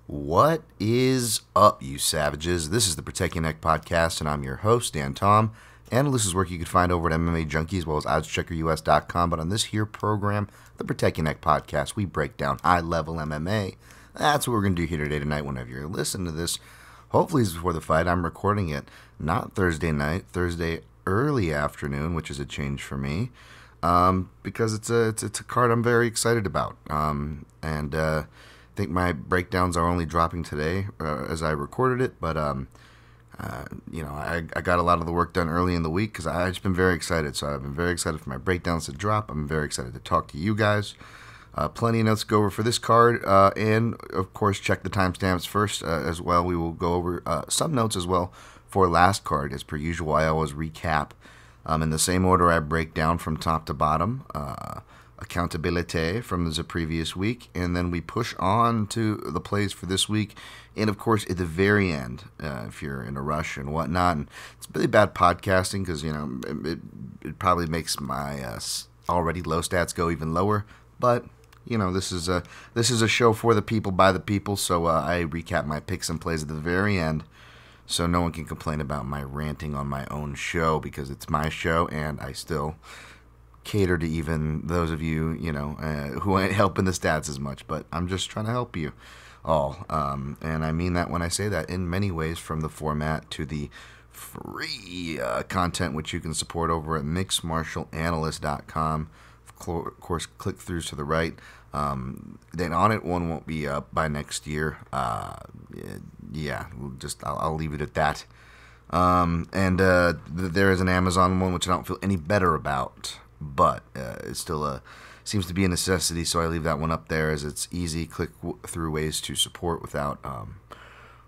What is up, you savages? This is the Protect Your Neck podcast, and I'm your host, Dan Tom. Analyst is work you can find over at MMA Junkie as well as oddscheckerus.com. But on this here program, the Protect Your Neck podcast, we break down high-level MMA. That's what we're going to do here today, tonight, whenever you're listening to this. Hopefully it's before the fight. I'm recording it not Thursday night, Thursday early afternoon, which is a change for me, because it's a card I'm very excited about. I think my breakdowns are only dropping today as I recorded it, but I got a lot of the work done early in the week because I've just been very excited. So I've been very excited for my breakdowns to drop. I'm very excited to talk to you guys. Plenty of notes to go over for this card, and of course check the timestamps first as well. We will go over some notes as well for last card. As per usual, I always recap in the same order I break down from top to bottom. Accountability from the previous week, and then we push on to the plays for this week, and of course at the very end, if you're in a rush and whatnot. And it's really bad podcasting because it probably makes my already low stats go even lower, but this is a show for the people by the people, so I recap my picks and plays at the very end, so no one can complain about my ranting on my own show, because it's my show and I still cater to even those of you, who ain't helping the stats as much, but I'm just trying to help you all. And I mean that when I say that in many ways, from the format to the free content, which you can support over at mixedmartialanalyst.com. Of course, click-throughs to the right. Then on it, one won't be up by next year. I'll leave it at that. There is an Amazon one, which I don't feel any better about, but it still seems to be a necessity, so I leave that one up there as it's easy click-through ways to support without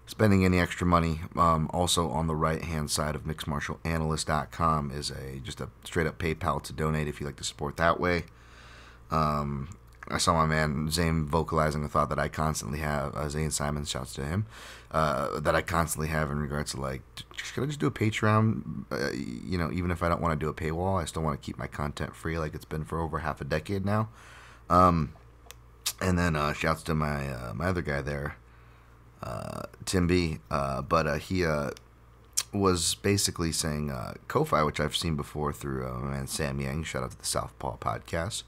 spending any extra money. Also on the right-hand side of mixedmartialanalyst.com is just a straight-up PayPal to donate if you like to support that way. I saw my man Zane vocalizing the thought that I constantly have, Zane Simon, shouts to him, that I constantly have in regards to, should I just do a Patreon? Even if I don't want to do a paywall, I still want to keep my content free like it's been for over half a decade now. And then shouts to my other guy there, Tim B. But he was basically saying Ko-Fi, which I've seen before through my man Sam Yang. Shout out to the Southpaw podcast.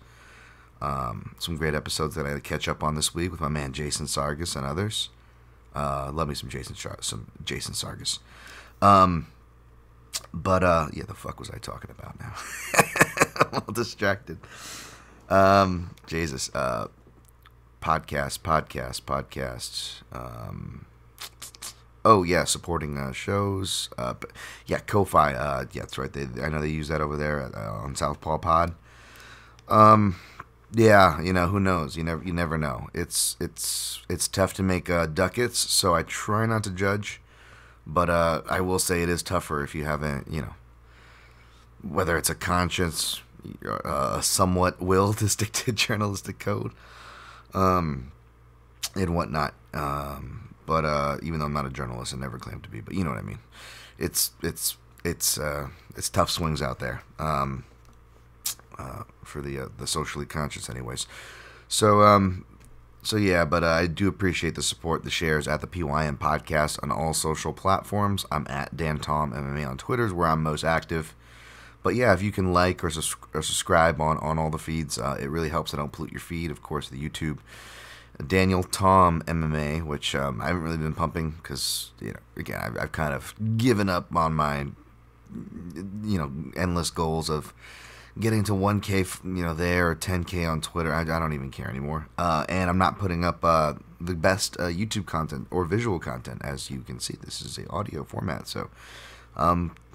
Some great episodes that I had to catch up on this week with my man Jason Sargis and others. Love me some Jason Sargis. The fuck was I talking about now? I'm all distracted. Jesus. Podcasts. Supporting shows. Ko-Fi. That's right. I know they use that over there on Southpaw Pod. Who knows? You never know. It's tough to make ducats, so I try not to judge. But I will say it is tougher if you haven't, whether it's a conscience, a somewhat will to stick to journalistic code, and whatnot. But even though I'm not a journalist, I never claimed to be. But you know what I mean. It's tough swings out there. For the socially conscious, anyways. But I do appreciate the support, the shares at the PYM podcast on all social platforms. I'm at Dan Tom MMA on Twitter is where I'm most active. But yeah, if you can like or subscribe on all the feeds, it really helps. I don't pollute your feed. Of course, the YouTube Daniel Tom MMA, which I haven't really been pumping because again, I've kind of given up on my endless goals of getting to 1K, there, or 10K on Twitter. I don't even care anymore. And I'm not putting up the best YouTube content or visual content. As you can see, this is a audio format. So,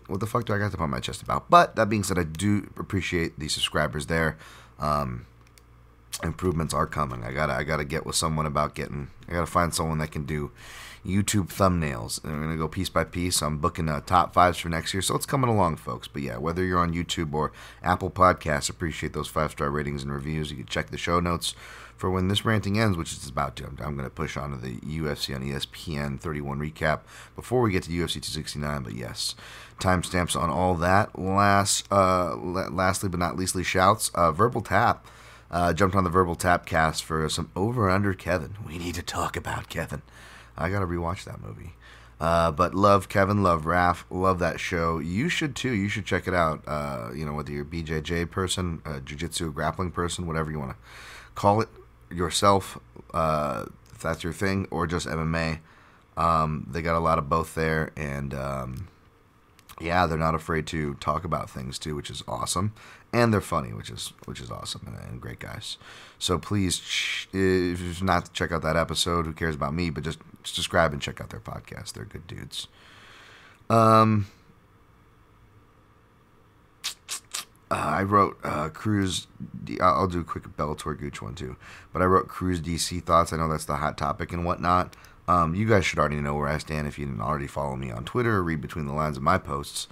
what the fuck do I got to pump my chest about? But that being said, I do appreciate the subscribers there. Improvements are coming. I gotta get with someone about I gotta find someone that can do YouTube thumbnails. And I'm going to go piece by piece. I'm booking top fives for next year, so it's coming along, folks. But yeah, whether you're on YouTube or Apple Podcasts, appreciate those 5-star ratings and reviews. You can check the show notes for when this ranting ends, which it's about to. I'm going to push on to the UFC on ESPN 31 recap before we get to UFC 269. But yes, timestamps on all that. Lastly but not leastly, shouts. Verbal Tap. Jumped on the Verbal Tapcast for some Over Under Kevin. We need to talk about Kevin. I gotta rewatch that movie. But love Kevin, love Raph, love that show. You should too. You should check it out. Whether you're a BJJ person, a jiu-jitsu grappling person, whatever you want to call it yourself, if that's your thing, or just MMA. They got a lot of both there, and they're not afraid to talk about things too, which is awesome. And they're funny, which is awesome, and great guys. So please, if not to check out that episode, who cares about me? But just subscribe and check out their podcast. They're good dudes. I wrote Cruz. I'll do a quick Bellator Gooch one too. But I wrote Cruz DC thoughts. I know that's the hot topic and whatnot. You guys should already know where I stand if you didn't already follow me on Twitter or read between the lines of my posts.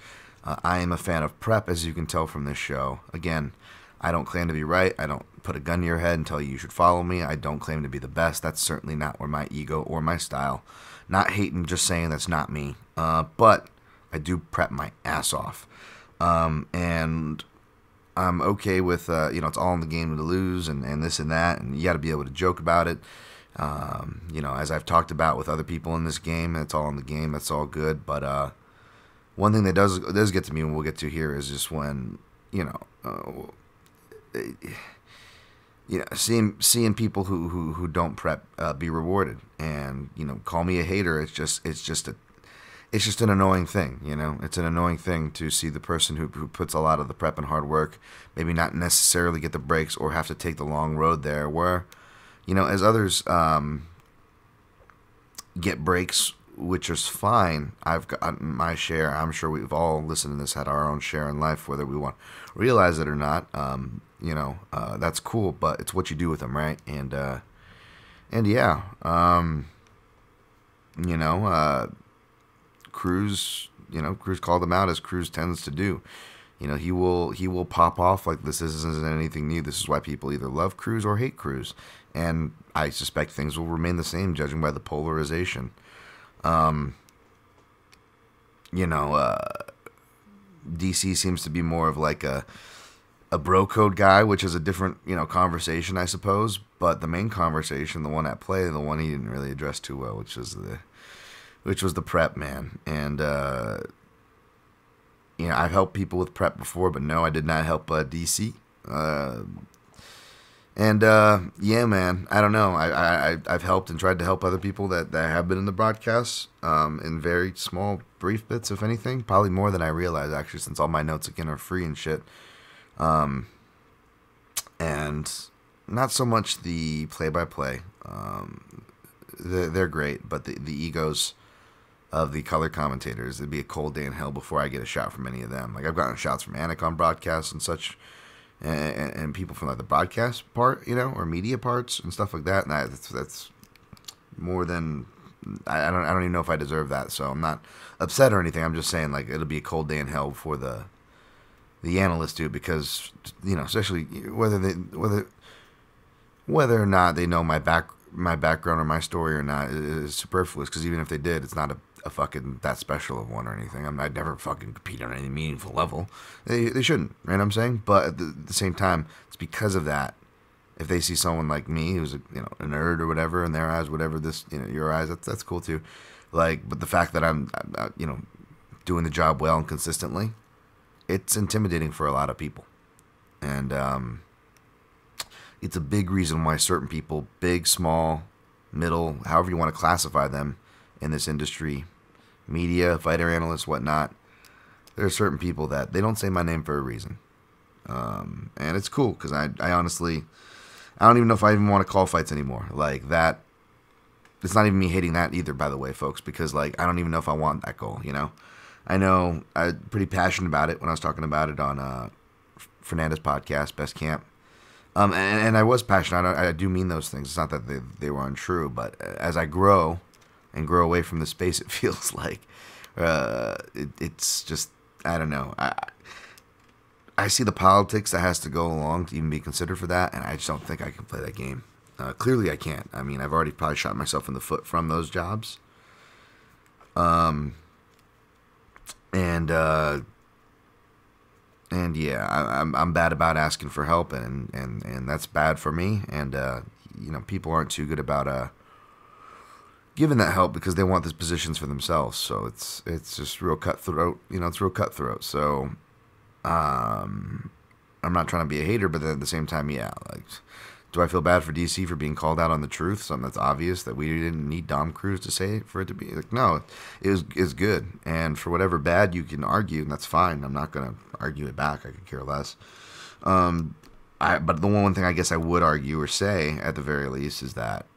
I am a fan of prep, as you can tell from this show. Again, I don't claim to be right. I don't put a gun to your head and tell you should follow me. I don't claim to be the best. That's certainly not where my ego or my style. Not hating, just saying that's not me. But I do prep my ass off. And I'm okay with, it's all in the game to lose and this and that. And you got to be able to joke about it. As I've talked about with other people in this game, it's all in the game. That's all good. But one thing that does get to me, and we'll get to here, is just when seeing people who don't prep be rewarded, and call me a hater. It's just an annoying thing. It's an annoying thing to see the person who puts a lot of the prep and hard work maybe not necessarily get the breaks or have to take the long road there, where as others get breaks, which is fine. I've got my share. I'm sure we've all listened to this, had our own share in life, whether we want to realize it or not. That's cool, but it's what you do with them, right? Cruz, Cruz called him out, as Cruz tends to do. He will pop off like this isn't anything new. This is why people either love Cruz or hate Cruz. And I suspect things will remain the same, judging by the polarization. DC seems to be more of like a bro code guy, which is a different, conversation, I suppose. But the main conversation, the one at play, the one he didn't really address too well, which was the prep, man. And, I've helped people with prep before, but no, I did not help DC. Man, I don't know. I've helped and tried to help other people that have been in the broadcasts, in very small, brief bits, if anything. Probably more than I realize, actually, since all my notes, again, are free and shit. And not so much the play-by-play. They're great, but the egos of the color commentators, it'd be a cold day in hell before I get a shot from any of them. Like, I've gotten shots from Anacon broadcasts and such, and people from like the broadcast part, or media parts and stuff like that. And that's more than I don't even know if I deserve that. So I'm not upset or anything. I'm just saying, like, it'll be a cold day in hell before the analysts do, because especially whether or not they know my background or my story or not is superfluous. Because even if they did, it's not a fucking that special of one or anything. I'd never fucking compete on any meaningful level. They shouldn't, right? I'm saying, but at the same time, it's because of that. If they see someone like me who's a nerd or whatever in their eyes, whatever this your eyes, that's cool too. Like, but the fact that I'm doing the job well and consistently, it's intimidating for a lot of people, and it's a big reason why certain people, big, small, middle, however you want to classify them in this industry, media, fighter analysts, whatnot, there are certain people that they don't say my name for a reason. And it's cool, because I honestly, I don't even know if I even want to call fights anymore. Like, that, it's not even me hating that either, by the way, folks, because, like, I don't even know if I want that goal, I know I'm pretty passionate about it when I was talking about it on Fernandez podcast, Best Camp. And I was passionate. I do mean those things. It's not that they were untrue, but as I grow and grow away from the space, it feels like it's just, I don't know. I see the politics that has to go along to even be considered for that, and I just don't think I can play that game. Clearly, I can't. I mean, I've already probably shot myself in the foot from those jobs. And yeah, I'm bad about asking for help, and that's bad for me. And people aren't too good about giving that help because they want these positions for themselves. So it's just real cutthroat. It's real cutthroat. So I'm not trying to be a hater, but then at the same time, yeah, like, do I feel bad for DC for being called out on the truth? Something that's obvious that we didn't need Dom Cruz to say for it to be like, no, it's good. And for whatever bad you can argue, and that's fine. I'm not gonna argue it back. I could care less. But the one thing I guess I would argue or say at the very least is that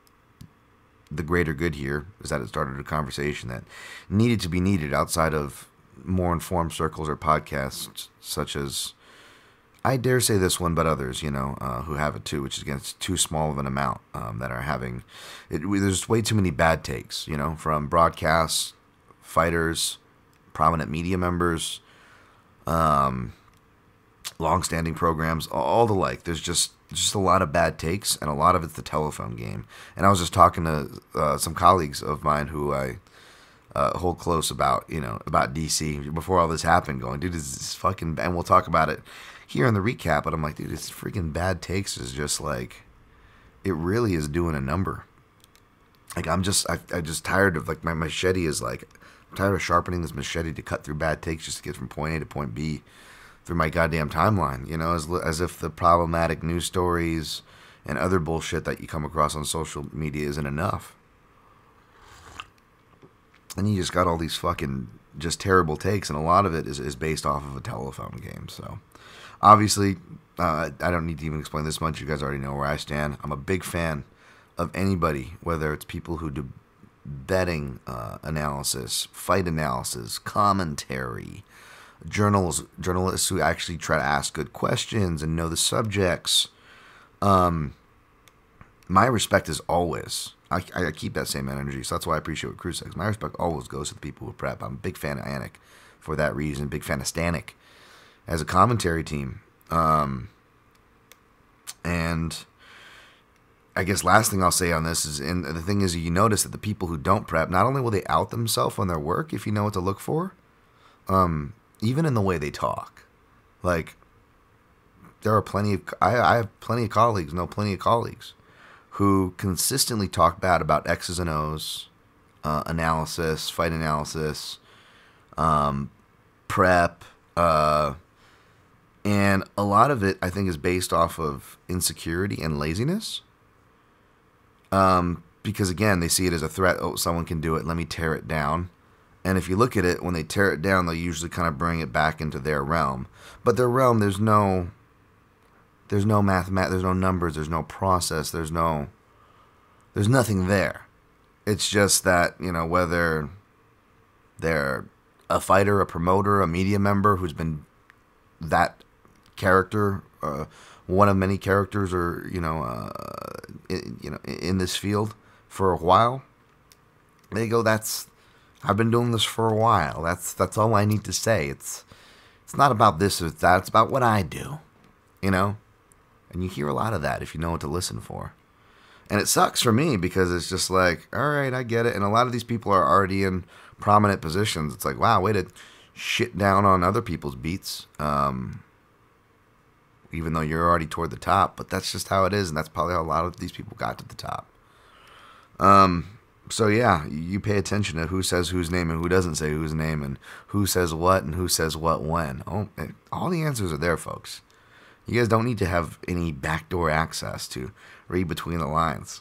the greater good here is that it started a conversation that needed to be needed outside of more informed circles or podcasts such as, I dare say this one, but others, who have it too, which is against too small of an amount that are having it. There's way too many bad takes, from broadcasts, fighters, prominent media members, long-standing programs, all the like. There's just a lot of bad takes, and a lot of it's the telephone game. And I was just talking to some colleagues of mine who I hold close about DC before all this happened, going, dude, this is fucking bad. And we'll talk about it here in the recap, but I'm like, dude, this freaking bad takes is just like, it really is doing a number. Like, I'm just tired of, like, my machete is like, I'm tired of sharpening this machete to cut through bad takes just to get from point A to point B through my goddamn timeline, as if the problematic news stories and other bullshit that you come across on social media isn't enough. And you just got all these fucking just terrible takes, and a lot of it is based off of a telephone game, so... Obviously, I don't need to even explain this much. You guys already know where I stand. I'm a big fan of anybody, whether it's people who do betting analysis, fight analysis, commentary, journalists who actually try to ask good questions and know the subjects. My respect is always, I keep that same energy, so that's why I appreciate what Cruz says. My respect always goes to the people who prep. I'm a big fan of Anik for that reason, big fan of Stanek as a commentary team. And I guess last thing I'll say on this is, and the thing is, you notice that the people who don't prep, not only will they out themselves on their work if you know what to look for, even in the way they talk. Like, there are I have plenty of colleagues who consistently talk bad about X's and O's, analysis, fight analysis, prep, and a lot of it, I think, is based off of insecurity and laziness. Because, again, they see it as a threat. Oh, someone can do it. Let me tear it down. And if you look at it, when they tear it down, they'll usually kind of bring it back into their realm. But their realm, there's no mathematics, there's no numbers, there's no process, there's nothing there. It's just that, whether they're a fighter, a promoter, a media member who's been that character, one of many characters, or in this field for a while, they go, I've been doing this for a while. That's all I need to say. It's not about this or that. It's about what I do, and you hear a lot of that if you know what to listen for. And it sucks for me because it's just like, all right, I get it. And a lot of these people are already in prominent positions. It's like, wow, way to shit down on other people's beats, even though you're already toward the top. But that's just how it is, and that's probably how a lot of these people got to the top. So yeah, you pay attention to who says whose name and who doesn't say whose name, and who says what and who says what when. Oh, all the answers are there, folks. You guys don't need to have any backdoor access to read between the lines.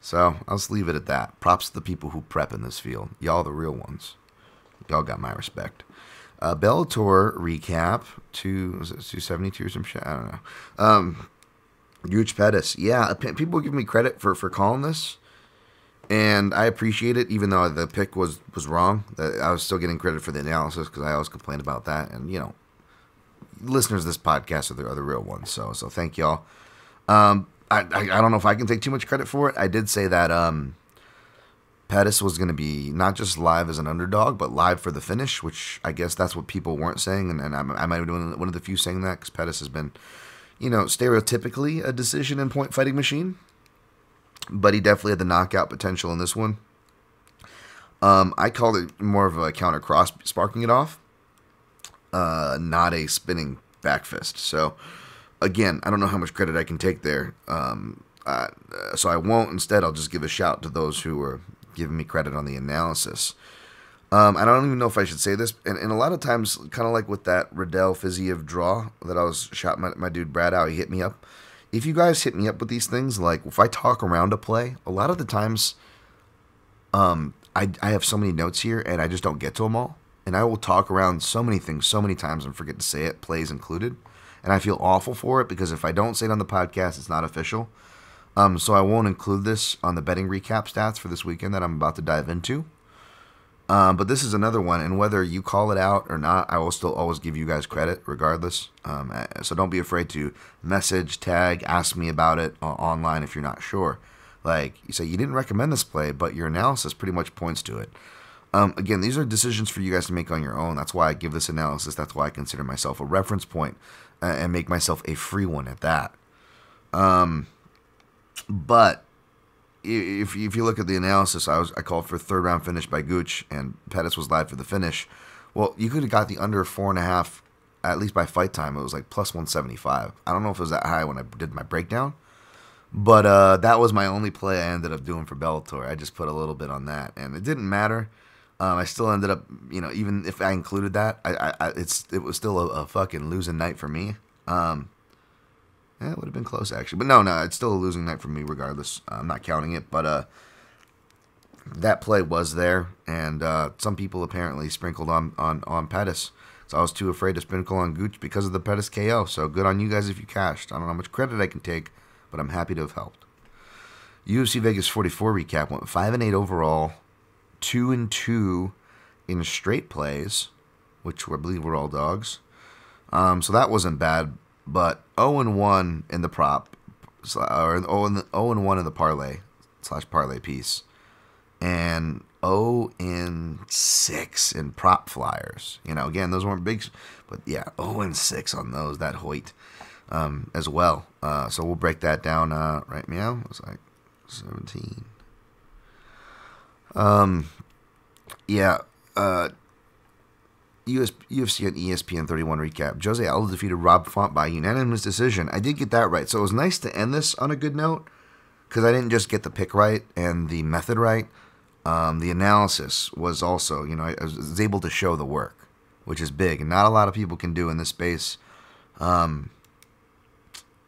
So I'll just leave it at that. Props to the people who prep in this field. Y'all the real ones. Y'all got my respect. Bellator recap. Was it 272 or some shit? I don't know. Huge Pettis. Yeah, people give me credit for calling this, and I appreciate it, even though the pick was wrong. I was still getting credit for the analysis because I always complain about that. And, listeners of this podcast are the real ones. So thank y'all. I don't know if I can take too much credit for it. I did say that Pettis was going to be not just live as an underdog, but live for the finish, which I guess that's what people weren't saying. And I might have been one of the few saying that because Pettis has been, stereotypically a decision and point fighting machine. But he definitely had the knockout potential in this one. I called it more of a counter cross, sparking it off. not a spinning back fist. So, again, I don't know how much credit I can take there. So I won't. Instead, I'll just give a shout to those who are giving me credit on the analysis. I don't even know if I should say this. And a lot of times, kind of like with that Riddell Fiziev draw that I was shouting my dude Brad out, he hit me up. If you guys hit me up with these things, like if I talk around a play, a lot of the times I have so many notes here and I just don't get to them all. And I will talk around so many things so many times and forget to say it, plays included. And I feel awful for it because if I don't say it on the podcast, it's not official. So I won't include this on the betting recap stats for this weekend that I'm about to dive into. But this is another one, and whether you call it out or not, I will still always give you guys credit regardless. So don't be afraid to message, tag, ask me about it online if you're not sure. Like, you say you didn't recommend this play, but your analysis pretty much points to it. Again, these are decisions for you guys to make on your own. That's why I give this analysis. That's why I consider myself a reference point and make myself a free one at that. But if you look at the analysis, I called for third round finish by Gooch, and Pettis was live for the finish. Well, you could have got the under 4.5, at least by fight time. It was like plus 175. I don't know if it was that high when I did my breakdown, but that was my only play I ended up doing for Bellator. I just put a little bit on that, and it didn't matter. I still ended up, even if I included that, it was still a fucking losing night for me. Yeah, it would have been close, actually. But no, it's still a losing night for me regardless. I'm not counting it. But that play was there, and some people apparently sprinkled on Pettis. So I was too afraid to sprinkle on Gooch because of the Pettis KO. So good on you guys if you cashed. I don't know how much credit I can take, but I'm happy to have helped. UFC Vegas 44 recap went 5-8 overall, 2-2 in straight plays, which I believe were all dogs. So that wasn't bad. But 0-1 in the prop, or 0-1 in the parlay piece, and 0-6 in prop flyers. Again, those weren't big, but yeah, 0-6 on those, that Hoyt, as well. So we'll break that down right now. It was like 17. UFC and ESPN 31 recap. Jose Aldo defeated Rob Font by unanimous decision. I did get that right. So it was nice to end this on a good note because I didn't just get the pick right and the method right. The analysis was also, I was able to show the work, which is big and not a lot of people can do in this space. And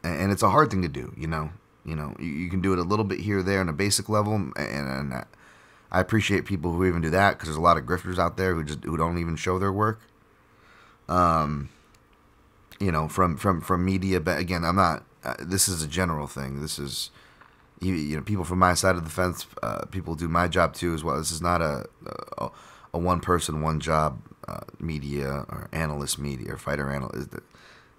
it's a hard thing to do, you can do it a little bit here or there on a basic level, and I appreciate people who even do that because there's a lot of grifters out there who don't even show their work. From media, but again, I'm not. This is a general thing. This is, people from my side of the fence. People do my job too as well. This is not a one person, one job media or analyst media or fighter analyst.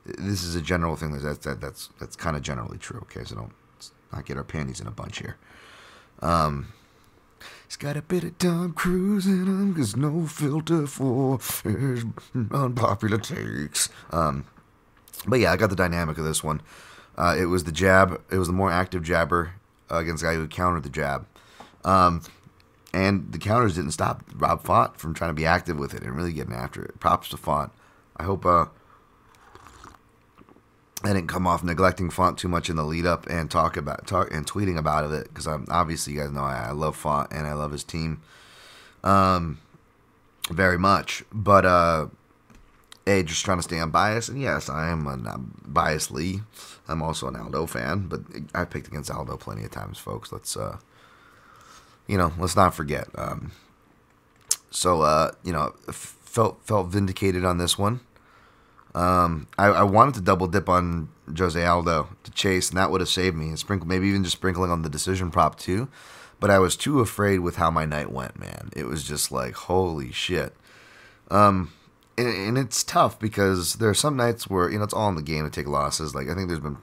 This is a general thing. That's kind of generally true. Okay, so let's not get our panties in a bunch here. He's got a bit of Tom Cruise in him, 'cause no filter for his unpopular takes. But yeah, I got the dynamic of this one. It was the jab. It was the more active jabber against the guy who countered the jab. And the counters didn't stop Rob Font from trying to be active with it and really getting after it. Props to Font. I hope I didn't come off neglecting Font too much in the lead up and tweeting about it, because obviously you guys know I love Font and I love his team very much. But just trying to stay unbiased, and yes, I am biasedly. I'm also an Aldo fan, but I picked against Aldo plenty of times, folks. Let's not forget. Felt vindicated on this one. I wanted to double dip on Jose Aldo to chase, and that would have saved me. Maybe even just sprinkling on the decision prop too. But I was too afraid with how my night went, man. It was just like, holy shit. And it's tough because there are some nights where, it's all in the game to take losses. Like, I think there's been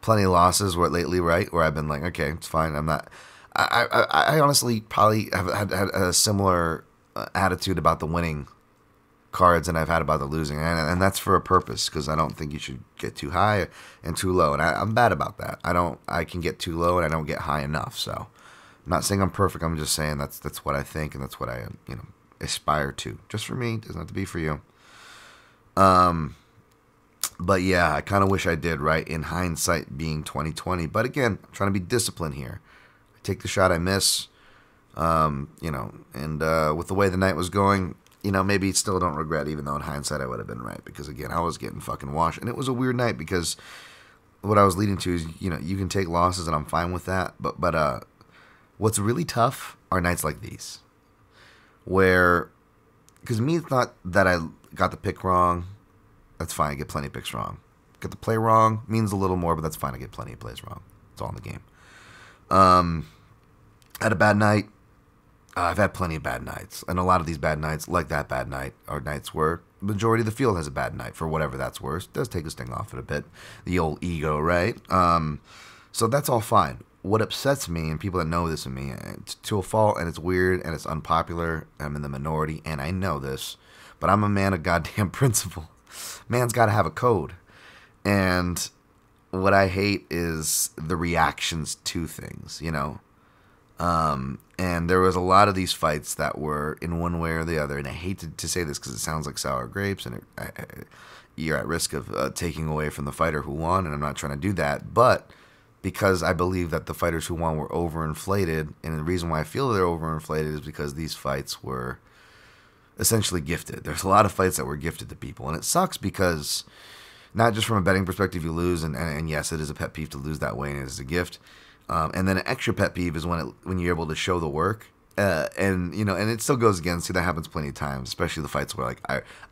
plenty of losses lately, right? Where I've been like, okay, it's fine. I'm not. I honestly probably have had a similar attitude about the winning cards than I've had about the losing, and that's for a purpose, because I don't think you should get too high and too low, and I'm bad about that. I can get too low and I don't get high enough. So I'm not saying I'm perfect. I'm just saying that's what I think, and that's what I aspire to. Just for me, it doesn't have to be for you. But yeah, I kind of wish I did, right? In hindsight, being 2020. But again, I'm trying to be disciplined here. I take the shot I miss, and with the way the night was going, maybe still don't regret, even though in hindsight I would have been right. Because again, I was getting fucking washed. And it was a weird night because what I was leading to is, you can take losses and I'm fine with that. But what's really tough are nights like these. Where, because me, it's not that I got the pick wrong. That's fine. I get plenty of picks wrong. Get the play wrong means a little more, but that's fine. I get plenty of plays wrong. It's all in the game. Had a bad night. I've had plenty of bad nights. And a lot of these bad nights, like that bad night, are nights where the majority of the field has a bad night, for whatever that's worth. It does take a sting off it a bit. The old ego, right? So that's all fine. What upsets me, and people that know this in me, to a fault, and it's weird, and it's unpopular, I'm in the minority, and I know this, but I'm a man of goddamn principle. Man's got to have a code. And what I hate is the reactions to things, And there was a lot of these fights that were in one way or the other, and I hate to say this because it sounds like sour grapes, and you're at risk of taking away from the fighter who won, and I'm not trying to do that, but because I believe that the fighters who won were overinflated, and the reason why I feel they're overinflated is because these fights were essentially gifted. There's a lot of fights that were gifted to people, and it sucks because not just from a betting perspective you lose, and yes, it is a pet peeve to lose that way, and it is a gift. And then an extra pet peeve is when you're able to show the work, and it still goes against. See, that happens plenty of times, especially the fights where like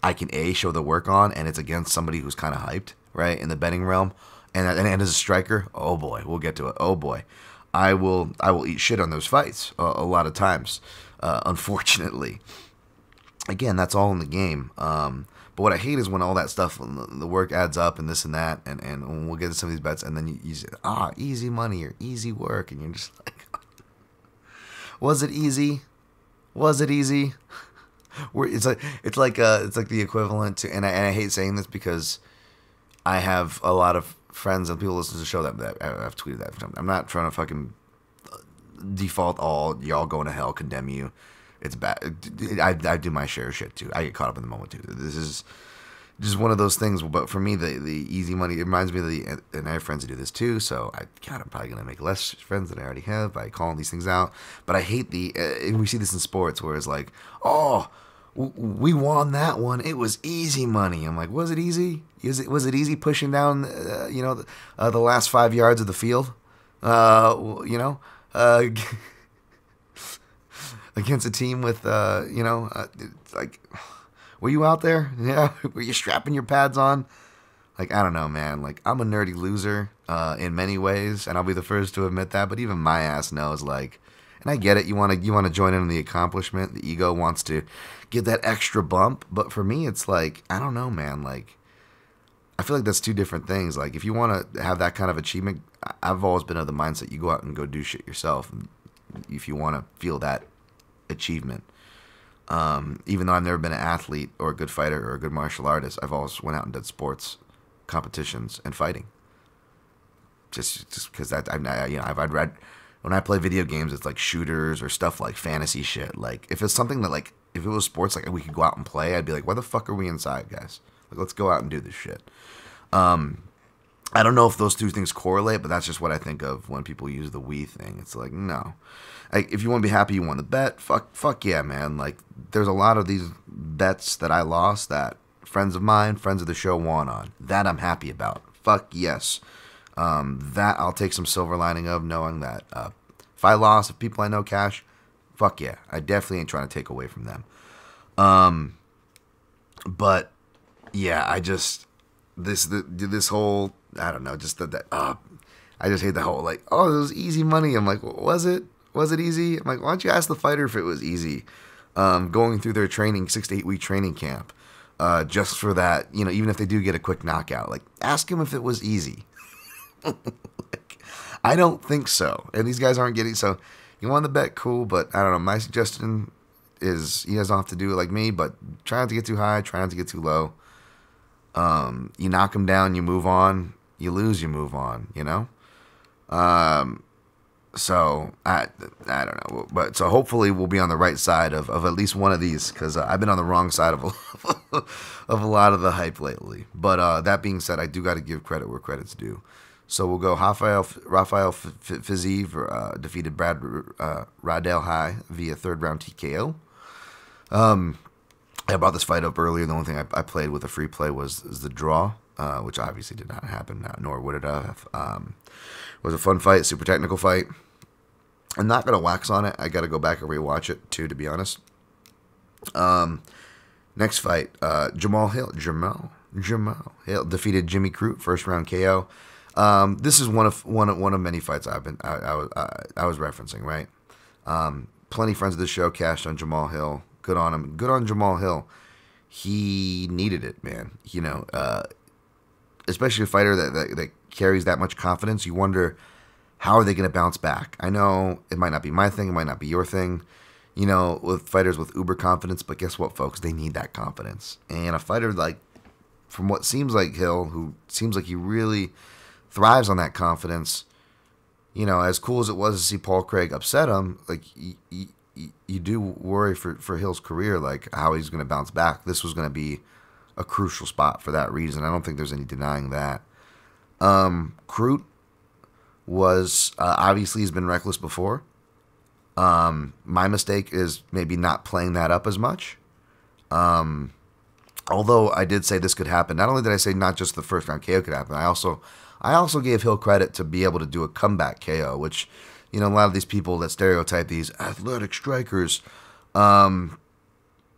I can show the work on, and it's against somebody who's kind of hyped, right, in the betting realm, and as a striker, oh boy, we'll get to it. Oh boy, I will eat shit on those fights a lot of times, unfortunately. Again, that's all in the game. But what I hate is when all that stuff, the work adds up and this and that, and we'll get to some of these bets, and then you say, easy money or easy work, and you're just like, was it easy? Was it easy? It's like the equivalent to, and I hate saying this because I have a lot of friends and people listen to the show that I've tweeted that. I'm not trying to fucking default all y'all going to hell, condemn you. It's bad. I do my share of shit too. I get caught up in the moment too. This is just one of those things. But for me, the easy money, it reminds me of and I have friends who do this too. So I'm probably going to make less friends than I already have by calling these things out. But I hate and we see this in sports where it's like, we won that one. It was easy money. I'm like, was it easy? Was it easy pushing down, the last 5 yards of the field? Against a team with, like, were you out there? Yeah, were you strapping your pads on? Like, I don't know, man. Like, I'm a nerdy loser in many ways, and I'll be the first to admit that. But even my ass knows, like, and I get it. You want to join in the accomplishment. The ego wants to give that extra bump. But for me, it's like, I don't know, man. Like, I feel like that's two different things. Like, if you want to have that kind of achievement, I've always been of the mindset you go out and go do shit yourself. If you want to feel that achievement, even though I've never been an athlete or a good fighter or a good martial artist, I've always went out and did sports competitions and fighting. Just because I've read when I play video games, it's like shooters or stuff like fantasy shit. Like if it's something that like if it was sports like we could go out and play, I'd be like, why the fuck are we inside, guys? Like let's go out and do this shit. I don't know if those two things correlate, but that's just what I think of when people use the we thing. It's like, no. Like, if you want to be happy you won the bet, fuck yeah, man. Like, there's a lot of these bets that I lost that friends of mine, friends of the show won on. That I'm happy about. Fuck yes. That I'll take some silver lining of, knowing that if I lost, if people I know cash, fuck yeah. I definitely ain't trying to take away from them. But, yeah, I just, this whole, I don't know, just I just hate the whole, like, it was easy money. I'm like, was it? Was it easy? I'm like, why don't you ask the fighter if it was easy? Going through their training, 6 to 8 week training camp, just for that, even if they do get a quick knockout, like, ask him if it was easy. Like, I don't think so. And these guys aren't getting, so you won the bet, cool, but I don't know. My suggestion is you guys don't have to do it like me, but try not to get too high, try not to get too low. You knock them down, you move on. You lose, you move on, So I don't know, but so hopefully we'll be on the right side of at least one of these, because I've been on the wrong side of of a lot of the hype lately. But that being said, I do got to give credit where credit's due. So we'll go Rafael Fiziev defeated Brad Radel High via third round TKO. I brought this fight up earlier. The only thing I played with a free play was the draw, which obviously did not happen, nor would it have. It was a fun fight, super technical fight. I'm not going to wax on it. I got to go back and rewatch it, too, to be honest. Next fight, Jamal Hill defeated Jimmy Crute, first round KO. This is one of many fights I was referencing, right? Plenty of friends of the show cashed on Jamal Hill. Good on him. Good on Jamal Hill. He needed it, man. You know, especially a fighter that carries that much confidence. You wonder, how are they going to bounce back? I know it might not be my thing. It might not be your thing. You know, with fighters with uber confidence. But guess what, folks? They need that confidence. And a fighter like, from what seems like Hill, who seems like he really thrives on that confidence. You know, as cool as it was to see Paul Craig upset him, like, you do worry for Hill's career, like how he's going to bounce back. This was going to be a crucial spot for that reason. I don't think there's any denying that. Crute was obviously he's been reckless before. My mistake is maybe not playing that up as much. Although I did say this could happen. Not only did I say not just the first round KO could happen, I also gave Hill credit to be able to do a comeback KO, which, you know, a lot of these people that stereotype these athletic strikers, even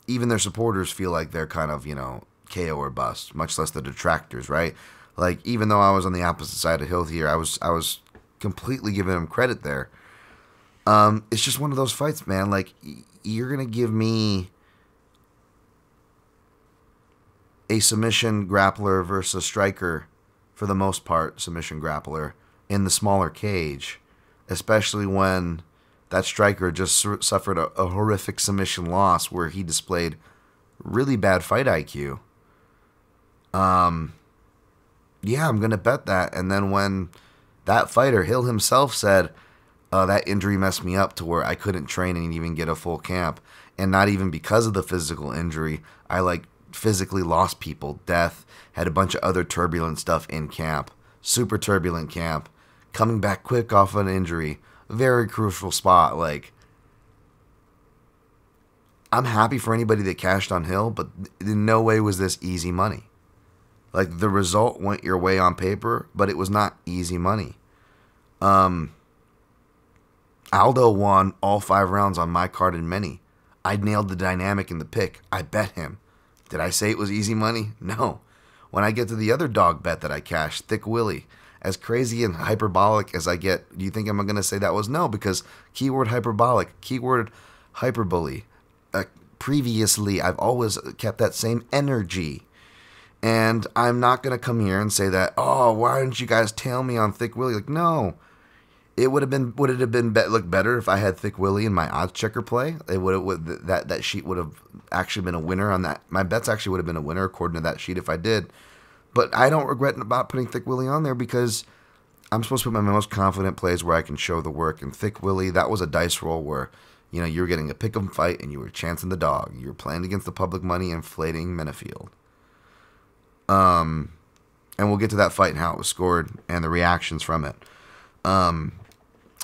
their supporters feel like they're kind of, you know, KO or bust, much less the detractors, right? Like, even though I was on the opposite side of Hill here, I was completely giving him credit there. It's just one of those fights, man. Like, you're going to give me a submission grappler versus a striker, for the most part, submission grappler, in the smaller cage, especially when that striker just suffered a horrific submission loss where he displayed really bad fight IQ. Yeah, I'm going to bet that. And then when that fighter, Hill himself, said, that injury messed me up to where I couldn't train and even get a full camp. And not even because of the physical injury. I, like, physically lost people, death, had a bunch of other turbulent stuff in camp. Super turbulent camp. Coming back quick off an injury. Very crucial spot. Like, I'm happy for anybody that cashed on Hill, but in no way was this easy money. Like, the result went your way on paper, but it was not easy money. Aldo won all 5 rounds on my card and many. I nailed the dynamic in the pick. I bet him. Did I say it was easy money? No. When I get to the other dog bet that I cashed, Thick Willie, as crazy and hyperbolic as I get, do you think I'm going to say that was no? Because keyword hyperbolic, keyword hyperbole. Previously, I've always kept that same energy. And I'm not going to come here and say that, oh, why didn't you guys tail me on Thick Willie? Like, no. Would it have been look better if I had Thick Willie in my odds checker play? That sheet would have actually been a winner on that. My bets actually would have been a winner according to that sheet if I did. But I don't regret about putting Thick Willie on there because I'm supposed to put my most confident plays where I can show the work. And Thick Willie, that was a dice roll where, you know, you were getting a pick 'em fight and you were chancing the dog. You were playing against the public money, inflating Menafield. And we'll get to that fight and how it was scored and the reactions from it.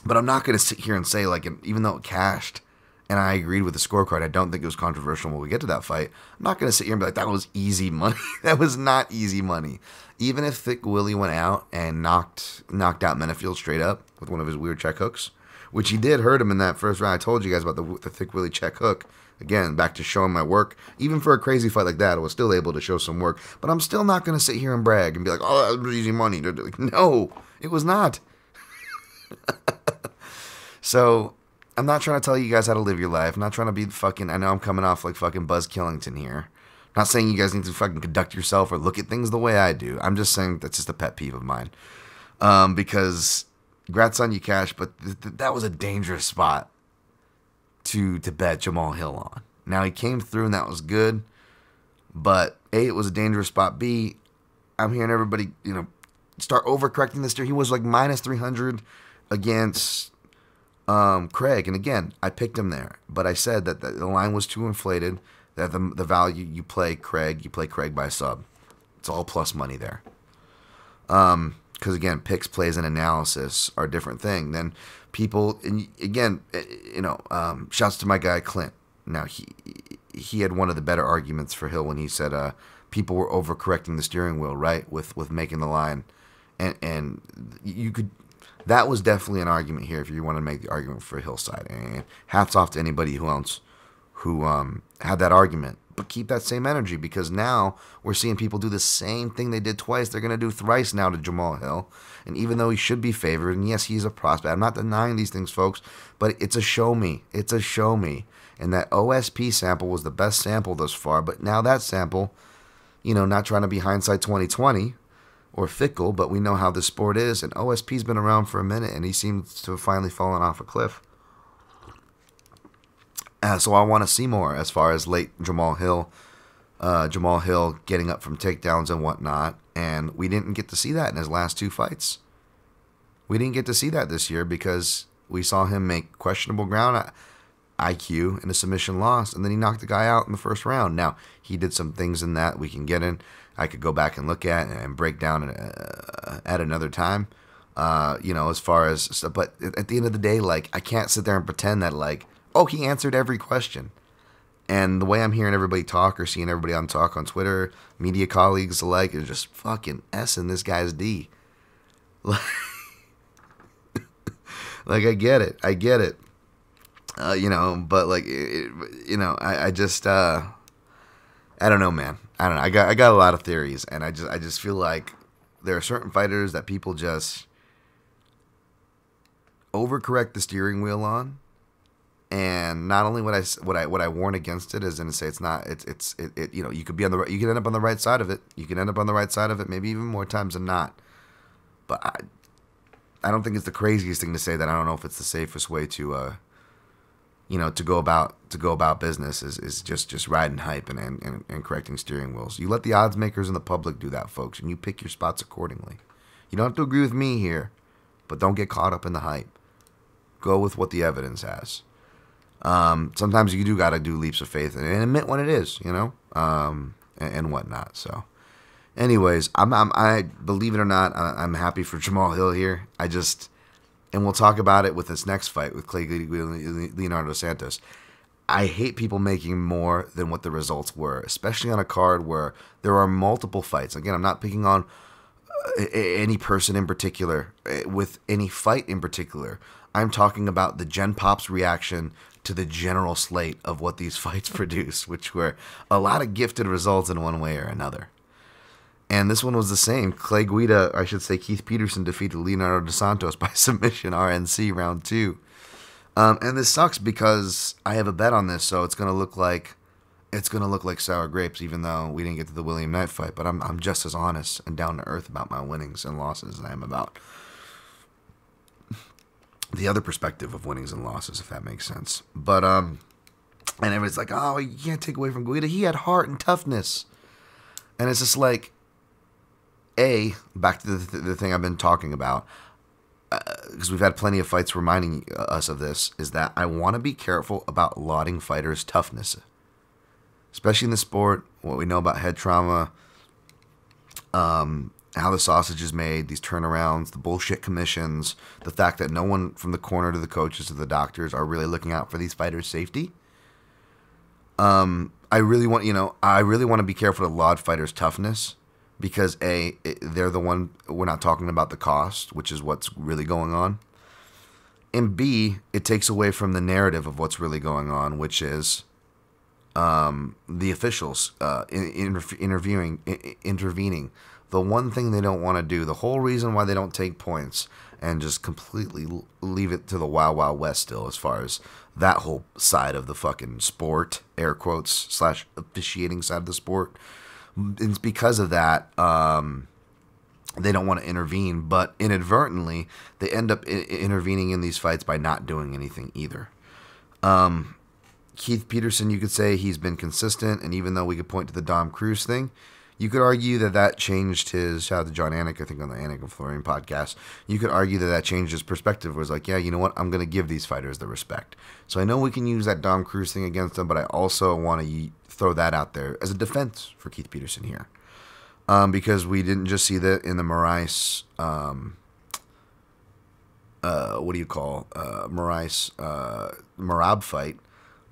But I'm not going to sit here and say, like, even though it cashed and I agreed with the scorecard, I don't think it was controversial when we get to that fight. I'm not going to sit here and be like, that was easy money. That was not easy money. Even if Thick Willie went out and knocked out Menafield straight up with one of his weird check hooks, which he did hurt him in that first round. I told you guys about the Thick Willie check hook. Again, back to showing my work. Even for a crazy fight like that, I was still able to show some work. But I'm still not going to sit here and brag and be like, oh, that was easy money. Like, no, it was not. So, I'm not trying to tell you guys how to live your life. I'm not trying to be fucking, I know I'm coming off like fucking Buzz Killington here. I'm not saying you guys need to fucking conduct yourself or look at things the way I do. I'm just saying that's just a pet peeve of mine. Because, congrats on you, Cash, but that was a dangerous spot to bet Jamal Hill on. Now, he came through and that was good. But, A, it was a dangerous spot. B, I'm hearing everybody, you know, start overcorrecting this year. He was like minus 300 against Craig, and again, I picked him there, but I said that the line was too inflated, that the value you play Craig by sub. It's all plus money there. Because again, picks, plays, and analysis are a different thing. Then people, and again, shouts to my guy Clint. Now he had one of the better arguments for Hill when he said people were overcorrecting the steering wheel, right, with making the line, and you could. That was definitely an argument here if you want to make the argument for Hillside. And hats off to anybody who had that argument. But keep that same energy, because now we're seeing people do the same thing they did twice. They're going to do thrice now to Jamal Hill. And even though he should be favored, and yes, he's a prospect. I'm not denying these things, folks, but it's a show me. It's a show me. And that OSP sample was the best sample thus far. But now that sample, not trying to be hindsight 2020 or fickle, but we know how this sport is. And OSP's been around for a minute, and he seems to have finally fallen off a cliff. So I want to see more as far as late Jamal Hill getting up from takedowns and whatnot. And we didn't get to see that in his last two fights. We didn't get to see that this year because we saw him make questionable ground IQ in a submission loss, and then he knocked the guy out in the first round. Now, he did some things in that we can get in. I could go back and look at and break down at another time. As far as, but at the end of the day, I can't sit there and pretend that he answered every question. And the way I'm hearing everybody talk or seeing everybody on talk on Twitter, media colleagues alike, is just fucking S-ing this guy's D. I get it. But I just, I don't know, man. I don't know. I got a lot of theories, and I just feel like there are certain fighters that people just overcorrect the steering wheel on. And not only what I warn against it is, and say it's not, you could be on you could end up on the right side of it. You can end up on the right side of it, maybe even more times than not. But I don't think it's the craziest thing to say that I don't know if it's the safest way to go about business is just riding hype and correcting steering wheels. You let the odds makers and the public do that, folks, and you pick your spots accordingly. You don't have to agree with me here, but don't get caught up in the hype. Go with what the evidence has. Sometimes you do got to do leaps of faith and admit when it is, and whatnot. So, anyways, I believe it or not, I'm happy for Jamal Hill here. And we'll talk about it with this next fight with Leonardo Santos. I hate people making more than what the results were, especially on a card where there are multiple fights. Again, I'm not picking on any person in particular, with any fight in particular. I'm talking about the Gen Pop's reaction to the general slate of what these fights produced, which were a lot of gifted results in one way or another. And this one was the same. Keith Peterson defeated Leonardo dos Santos by submission RNC round 2. And this sucks because I have a bet on this, so it's gonna look like sour grapes, even though we didn't get to the William Knight fight. But I'm just as honest and down to earth about my winnings and losses as I am about the other perspective of winnings and losses, if that makes sense. But and everybody's like, oh, you can't take away from Guida. He had heart and toughness, and it's just like, back to the thing I've been talking about, because we've had plenty of fights reminding us of this, is that I want to be careful about lauding fighters' toughness, especially in the sport, what we know about head trauma, how the sausage is made, these turnarounds, the bullshit commissions, the fact that no one from the corner to the coaches to the doctors are really looking out for these fighters' safety. I really want to be careful to laud fighters' toughness, because they're the one, we're not talking about the cost, which is what's really going on. And B, it takes away from the narrative of what's really going on, which is the officials intervening. The one thing they don't want to do, the whole reason why they don't take points and just completely leave it to the Wild Wild West still, as far as that whole side of the fucking sport, air quotes, / officiating side of the sport. It's because of that they don't want to intervene, but inadvertently they end up intervening in these fights by not doing anything either. Keith Peterson, you could say he's been consistent, and even though we could point to the Dom Cruz thing, You could argue that changed his, shout out to John Anik, I think on the Anik and Florian podcast, you could argue that changed his perspective, was like, yeah, you know what, I'm going to give these fighters the respect. So I know we can use that Dom Cruz thing against them, but I also want to throw that out there as a defense for Keith Peterson here. Because we didn't just see that in the Moraes, Merab fight,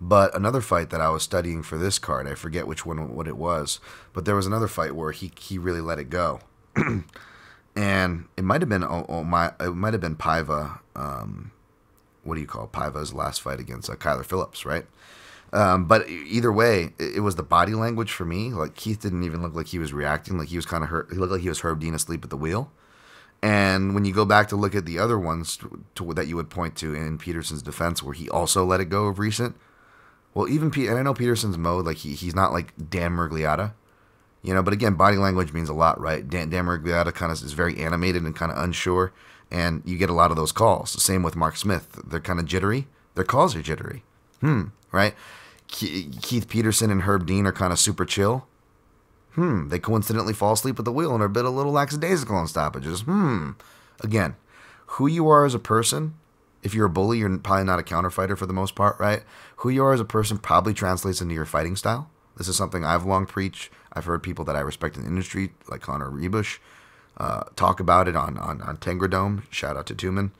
but another fight that I was studying for this card, I forget what it was, but there was another fight where he really let it go, and it might have been Paiva. Paiva's last fight against Kyler Phillips, right? But either way, it was the body language for me. Like, Keith didn't even look like he was reacting. Like, he was kind of hurt. He looked like he was Herb Dean asleep at the wheel. And when you go back to look at the other ones that you would point to in Peterson's defense, where he also let it go of recent. Well, and I know Peterson's mode, like he's not like Dan Miragliotta, but again, body language means a lot, right? Dan Miragliotta kind of is very animated and kind of unsure, and you get a lot of those calls. The same with Mark Smith. They're kind of jittery. Their calls are jittery. Right? Keith Peterson and Herb Dean are kind of super chill. They coincidentally fall asleep at the wheel and are a bit a little lackadaisical on stoppages. Again, who you are as a person, if you're a bully, you're probably not a counter fighter for the most part, right? Who you are as a person probably translates into your fighting style. This is something I've long preached. I've heard people that I respect in the industry, like Connor Rebush, talk about it on Tengradome. Shout out to Tuman.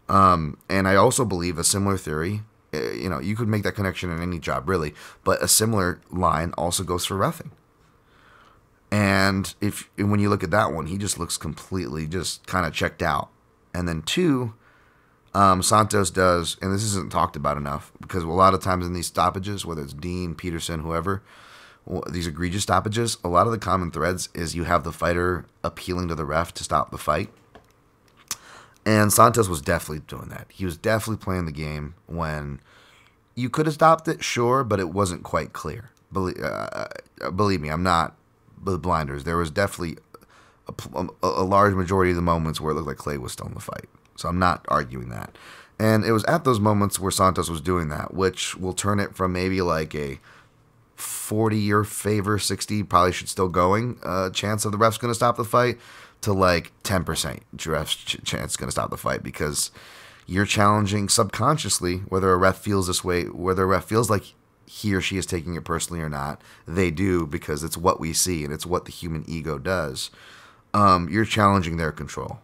And I also believe a similar theory. You could make that connection in any job, really, but a similar line also goes for reffing. And when you look at that one, he just looks completely just kind of checked out. And then two, Santos does, and this isn't talked about enough, because a lot of times in these stoppages, whether it's Dean, Peterson, whoever, these egregious stoppages, a lot of the common threads is you have the fighter appealing to the ref to stop the fight. And Santos was definitely doing that. He was definitely playing the game when you could have stopped it, sure, but it wasn't quite clear. Believe me, I'm not with blinders. There was definitely a large majority of the moments where it looked like Clay was still in the fight. So I'm not arguing that. And it was at those moments where Santos was doing that, which will turn it from maybe like a 40-year favor, 60, probably should still going chance of the ref's going to stop the fight, to like 10% ref's chance going to stop the fight, because you're challenging subconsciously whether a ref feels this way, whether a ref feels like he or she is taking it personally or not. They do, because it's what we see and it's what the human ego does. You're challenging their control.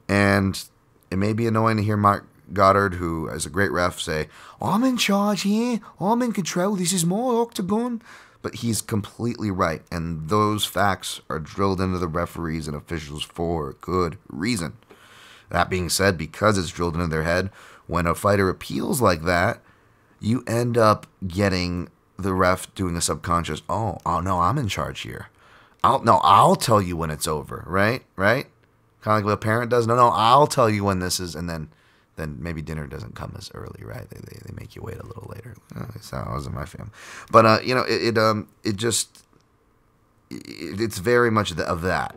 And it may be annoying to hear Mark Goddard, who is a great ref, say, I'm in charge here, I'm in control, this is my octagon. But he's completely right, and those facts are drilled into the referees and officials for good reason. That being said, because it's drilled into their head, when a fighter appeals like that, you end up getting the ref doing a subconscious, oh no, I'm in charge here. I'll tell you when it's over, right? Kind of like what a parent does. No, I'll tell you when this is, and then maybe dinner doesn't come as early, right? They make you wait a little later. That's how I was in my family. But it's very much of that.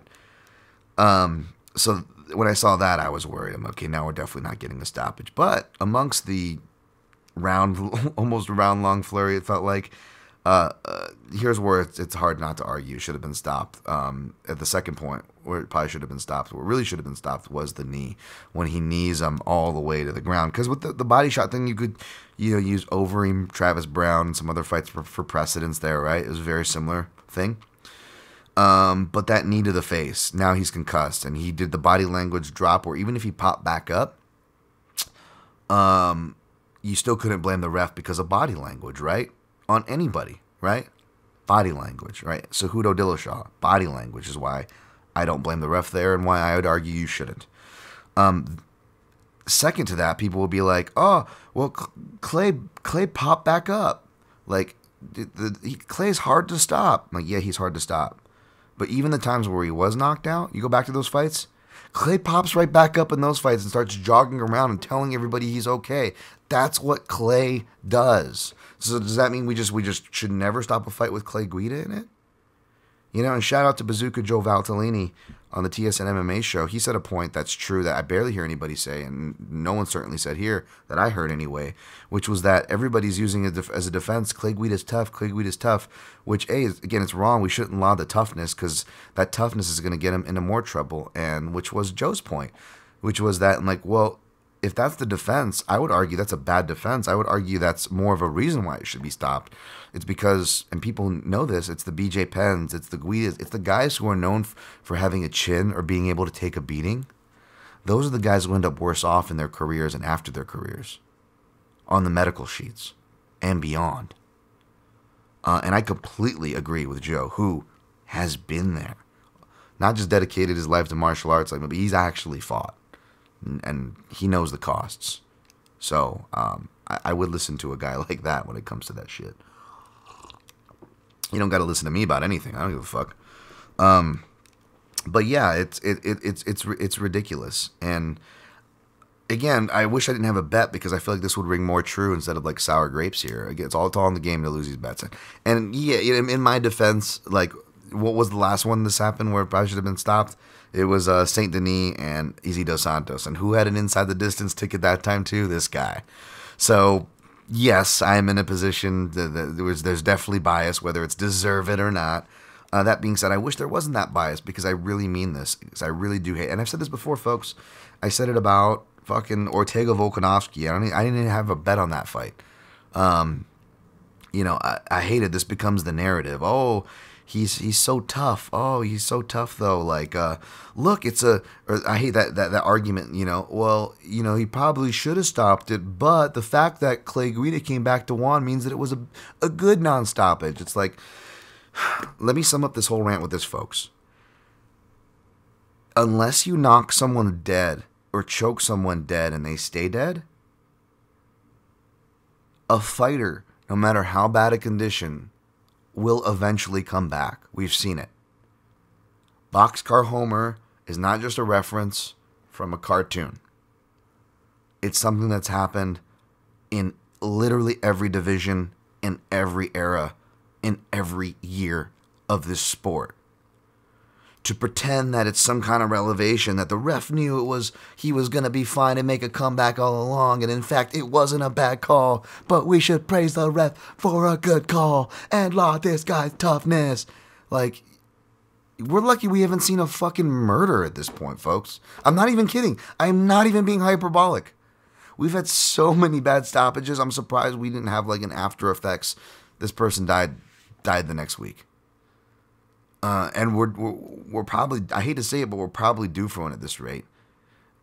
So when I saw that, I was worried. I'm okay. Now we're definitely not getting a stoppage. But amongst the almost round long flurry, it felt like. Here's where it's hard not to argue. It should have been stopped. At the second point, where it probably should have been stopped, what really should have been stopped was the knee, when he knees him all the way to the ground. Because with the body shot thing, you could use Overeem, Travis Brown, and some other fights for precedence there, right? It was a very similar thing. But that knee to the face, now he's concussed, and he did the body language drop, where even if he popped back up, you still couldn't blame the ref because of body language, right? On anybody, right? Body language, right? Cejudo Dillashaw, body language is why I don't blame the ref there, and why I would argue you shouldn't. Second to that, people will be like, oh, well, Clay popped back up. Like, Clay's hard to stop. I'm like, yeah, he's hard to stop. But even the times where he was knocked out, you go back to those fights, Clay pops right back up in those fights and starts jogging around and telling everybody he's okay. That's what Clay does. So does that mean we just should never stop a fight with Clay Guida in it? And shout out to Bazooka Joe Valtellini on the TSN MMA show. He said a point that's true that I barely hear anybody say, and no one certainly said here that I heard anyway, which was that everybody's using it as a defense. Clay Guida's tough. Clay Guida's tough, which, again, it's wrong. We shouldn't laud the toughness because that toughness is going to get him into more trouble, and which was Joe's point, which was that, well, if that's the defense, I would argue that's a bad defense. I would argue that's more of a reason why it should be stopped. It's because, and people know this, it's the BJ Penns, it's the Guidas, it's the guys who are known for having a chin or being able to take a beating. Those are the guys who end up worse off in their careers and after their careers, on the medical sheets and beyond. And I completely agree with Joe, who has been there. Not just dedicated his life to martial arts, but he's actually fought. And he knows the costs. So I would listen to a guy like that when it comes to that shit. You don't got to listen to me about anything. I don't give a fuck. But yeah, it's ridiculous. And again, I wish I didn't have a bet because I feel like this would ring more true instead of like sour grapes here. Again, it's all in the game to lose these bets. And yeah, in my defense, like, what was the last one this happened where it probably should have been stopped? It was St. Denis and Izzy Dos Santos. And who had an inside the distance ticket that time too? This guy. So yes, I am in a position there's definitely bias, whether it's deserve it or not. That being said, I wish there wasn't that bias because I really mean this. Because I really do hate. And I've said this before, folks. I said it about fucking Ortega Volkanovski. I didn't even have a bet on that fight. I hated this becomes the narrative. Oh, he's so tough. Oh, he's so tough though. Like, look, I hate that argument. Well, he probably should have stopped it, but the fact that Clay Guida came back to Juan means that it was a good non-stoppage. It's like, let me sum up this whole rant with this, folks. Unless you knock someone dead or choke someone dead and they stay dead, a fighter, no matter how bad a condition, will eventually come back. We've seen it. Boxcar Homer is not just a reference from a cartoon. It's something that's happened in literally every division, in every era, in every year of this sport. To pretend that it's some kind of revelation, that the ref knew he was going to be fine and make a comeback all along, and in fact it wasn't a bad call, but we should praise the ref for a good call and laud this guy's toughness. Like, we're lucky we haven't seen a fucking murder at this point, folks. I'm not even kidding. I'm not even being hyperbolic. We've had so many bad stoppages. I'm surprised we didn't have like an after effects. This person died the next week. And we're probably, I hate to say it, but we're probably due for one at this rate.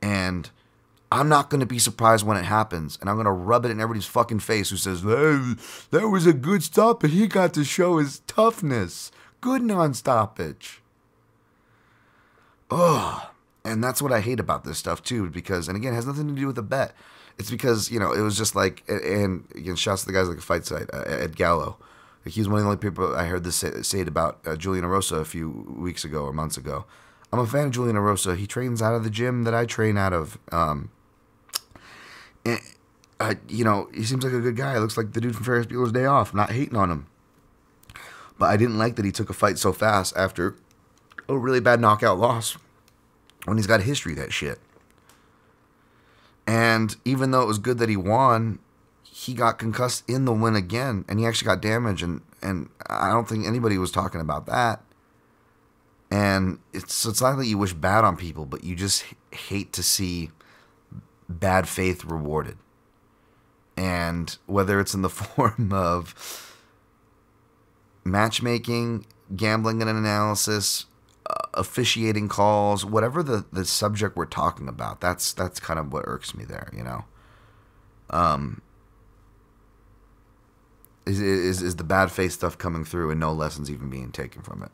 And I'm not going to be surprised when it happens. And I'm going to rub it in everybody's fucking face who says, hey, that was a good stoppage. He got to show his toughness. Good non-stoppage. Ugh. And that's what I hate about this stuff too, because, and again, it has nothing to do with the bet. It's because, it was just like, and again, shouts to the guys like the fight site, Ed Gallo. He was one of the only people I heard this say it about Julian Erosa a few weeks ago or months ago. I'm a fan of Julian Erosa. He trains out of the gym that I train out of. He seems like a good guy. Looks like the dude from Ferris Bueller's Day Off. I'm not hating on him. But I didn't like that he took a fight so fast after a really bad knockout loss when he's got a history of that shit. And even though it was good that he won, he got concussed in the win again, and he actually got damaged, and I don't think anybody was talking about that. And it's not that you wish bad on people, but you just hate to see bad faith rewarded. And whether it's in the form of matchmaking, gambling and analysis, officiating calls, whatever the subject we're talking about, that's kind of what irks me there, Is the bad faith stuff coming through and no lessons even being taken from it.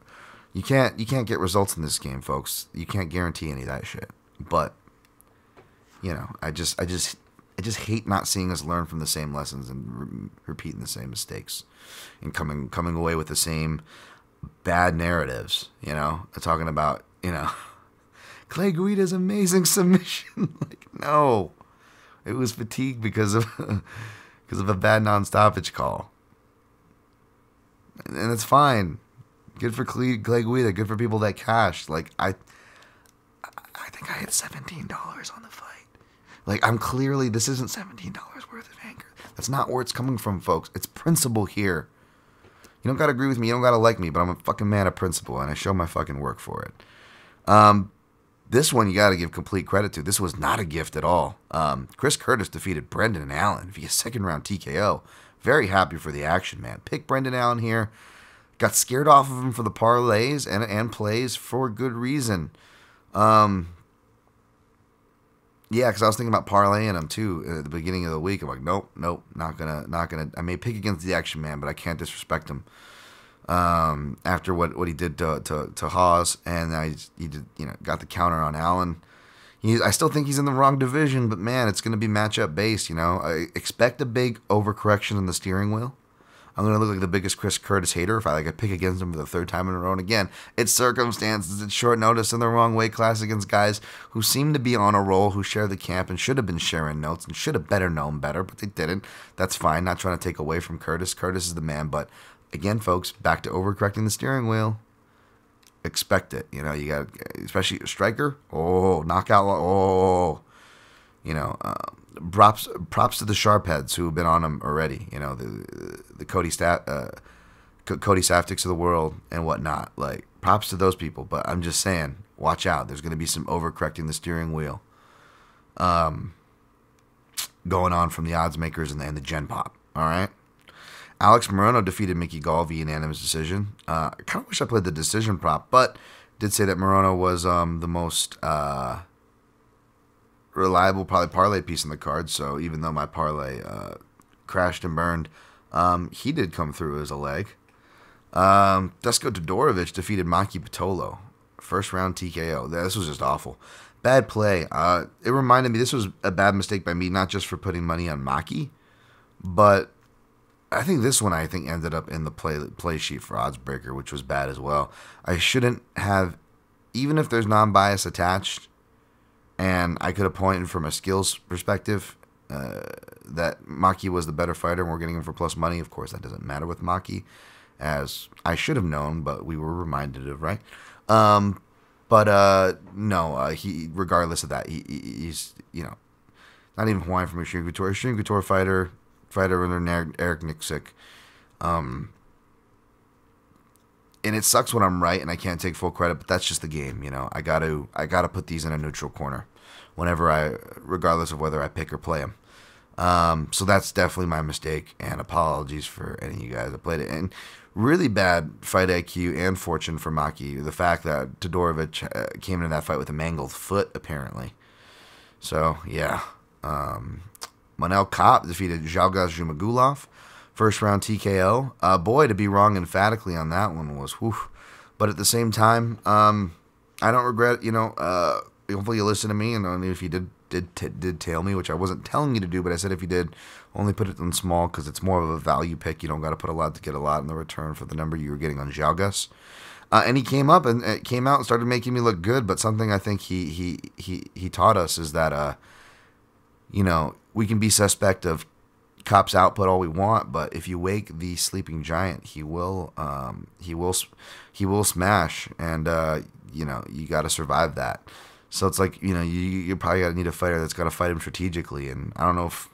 You can't get results in this game, folks. You can't guarantee any of that shit. But I just hate not seeing us learn from the same lessons and repeating the same mistakes and coming away with the same bad narratives. Talking about Clay Guida's amazing submission. Like, no, it was fatigue because of a bad non-stoppage call. And it's fine. Good for Clay Guida. Good for people that cashed. Like, I think I hit $17 on the fight. Like, this isn't $17 worth of anger. That's not where it's coming from, folks. It's principle here. You don't got to agree with me. You don't got to like me, but I'm a fucking man of principle, and I show my fucking work for it. This one you got to give complete credit to. This was not a gift at all. Chris Curtis defeated Brendan Allen via second-round TKO. Very happy for the action, man. Pick Brendan Allen here. Got scared off of him for the parlays and plays for good reason. Yeah, because I was thinking about parlaying him too at the beginning of the week. I'm like, nope, not gonna. I may pick against the action man, but I can't disrespect him. After what he did to Hawes, and he did, got the counter on Allen. I still think he's in the wrong division, but man, it's going to be matchup based. I expect a big overcorrection in the steering wheel. I'm going to look like the biggest Chris Curtis hater if I pick against him for the third time in a row. And again, it's circumstances, it's short notice in the wrong weight class against guys who seem to be on a roll, who share the camp and should have been sharing notes and should have better known better, but they didn't. That's fine. Not trying to take away from Curtis. Curtis is the man. But again, folks, back to overcorrecting the steering wheel. Expect it. You got, especially a striker. Oh, knockout. Props to the sharp heads who have been on him already. The Cody Saftics of the world and whatnot. Like, props to those people. But I'm just saying, watch out. There's going to be some overcorrecting the steering wheel going on from the odds makers and the Gen Pop. All right. Alex Morono defeated Mickey Gall via unanimous decision. I kind of wish I played the decision prop, but did say that Morono was the most reliable, probably parlay piece in the card. So even though my parlay crashed and burned, he did come through as a leg. Dusko Todorovic defeated Maki Pitolo. First round TKO. This was just awful. Bad play. It reminded me, this was a bad mistake by me, not just for putting money on Maki, but I think this one ended up in the play sheet for Oddsbreaker, which was bad as well. I shouldn't have, even if there's non-bias attached, and I could have pointed from a skills perspective that Maki was the better fighter and we're getting him for plus money. Of course, that doesn't matter with Maki, as I should have known, but we were reminded of, right? No, he, regardless of that, he's, not even Hawaiian from Extreme Couture. Extreme Couture fighter under Eric Nixick. And it sucks when I'm right and I can't take full credit, but that's just the game, I gotta put these in a neutral corner regardless of whether I pick or play them. So that's definitely my mistake, and apologies for any of you guys that played it. And really bad fight IQ and fortune for Maki. The fact that Todorovic came into that fight with a mangled foot, apparently. So, yeah. Manel Kopp defeated Zhalgas Zhumagulov. First round TKO. Boy, to be wrong emphatically on that one was whew. But at the same time, I don't regret, hopefully you listen to me, and only if you did tail me, which I wasn't telling you to do, but I said if you did, only put it in small because it's more of a value pick. You don't got to put a lot to get a lot in the return for the number you were getting on Zhalgas. And he came out and started making me look good, but something I think he taught us is that, we can be suspect of Kopp's output all we want, but if you wake the sleeping giant, he will smash, and you got to survive that. So it's like you probably got to need a fighter that's got to fight him strategically, and I don't know if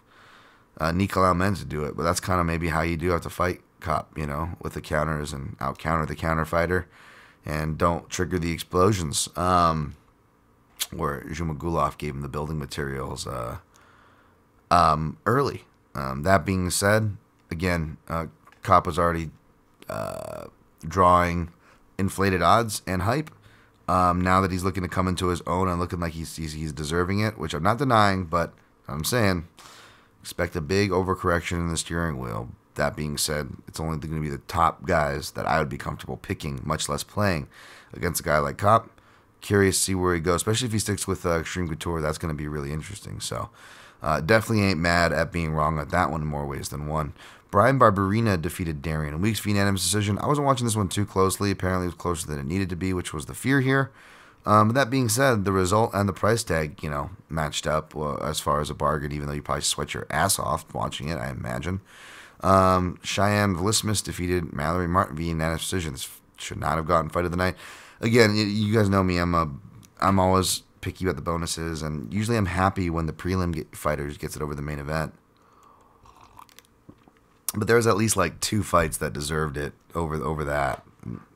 Nicolau meant to do it, but that's kind of maybe how you do have to fight Kopp, with the counters and out counter the counter fighter, and don't trigger the explosions. Where Zhumagulov gave him the building materials early. That being said, again, Kopp was already drawing inflated odds and hype. Now that he's looking to come into his own and looking like he's deserving it, which I'm not denying, but I'm saying expect a big overcorrection in the steering wheel. That being said, it's only going to be the top guys that I would be comfortable picking, much less playing against a guy like Kopp. Curious to see where he goes, especially if he sticks with Extreme Couture. That's going to be really interesting. So definitely ain't mad at being wrong at that one in more ways than one. Brian Barberina defeated Darian Weeks via unanimous decision. I wasn't watching this one too closely. Apparently it was closer than it needed to be, which was the fear here. But that being said, the result and the price tag, matched up as far as a bargain, even though you probably sweat your ass off watching it, I imagine. Cheyenne Vlismus defeated Mallory Martin via unanimous decision. This should not have gotten fight of the night. Again, you guys know me. I'm always picky about the bonuses, and usually I'm happy when the prelim fighters gets it over the main event. But there's at least like 2 fights that deserved it over that,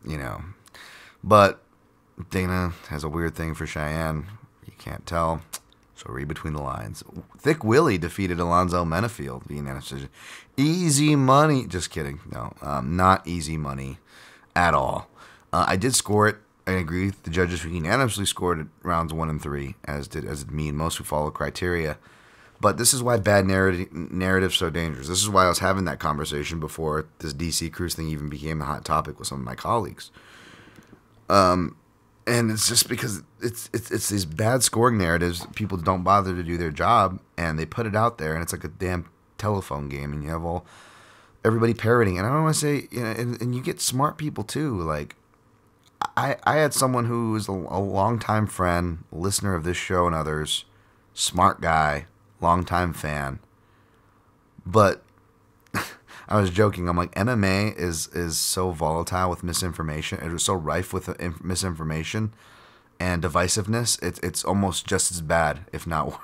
you know. But Dana has a weird thing for Cheyenne. You can't tell. So read between the lines. Thick Willie defeated Alonzo Menafield via unanimous decision. Easy money. Just kidding. No, not easy money at all. I did score it. I agree with the judges who unanimously scored it rounds 1 and 3, as did me and most who follow criteria. But this is why bad narrative's so dangerous. This is why I was having that conversation before this DC Cruz thing even became a hot topic with some of my colleagues. And it's just because it's these bad scoring narratives. People don't bother to do their job, and they put it out there, and it's like a damn telephone game, and you have everybody parroting. And I don't want to say, you know, and you get smart people too. Like I had someone who was a longtime friend, listener of this show and others, smart guy, longtime fan. But I was joking. I'm like, MMA is so volatile with misinformation. It was so rife with misinformation and divisiveness. It's almost just as bad, if not,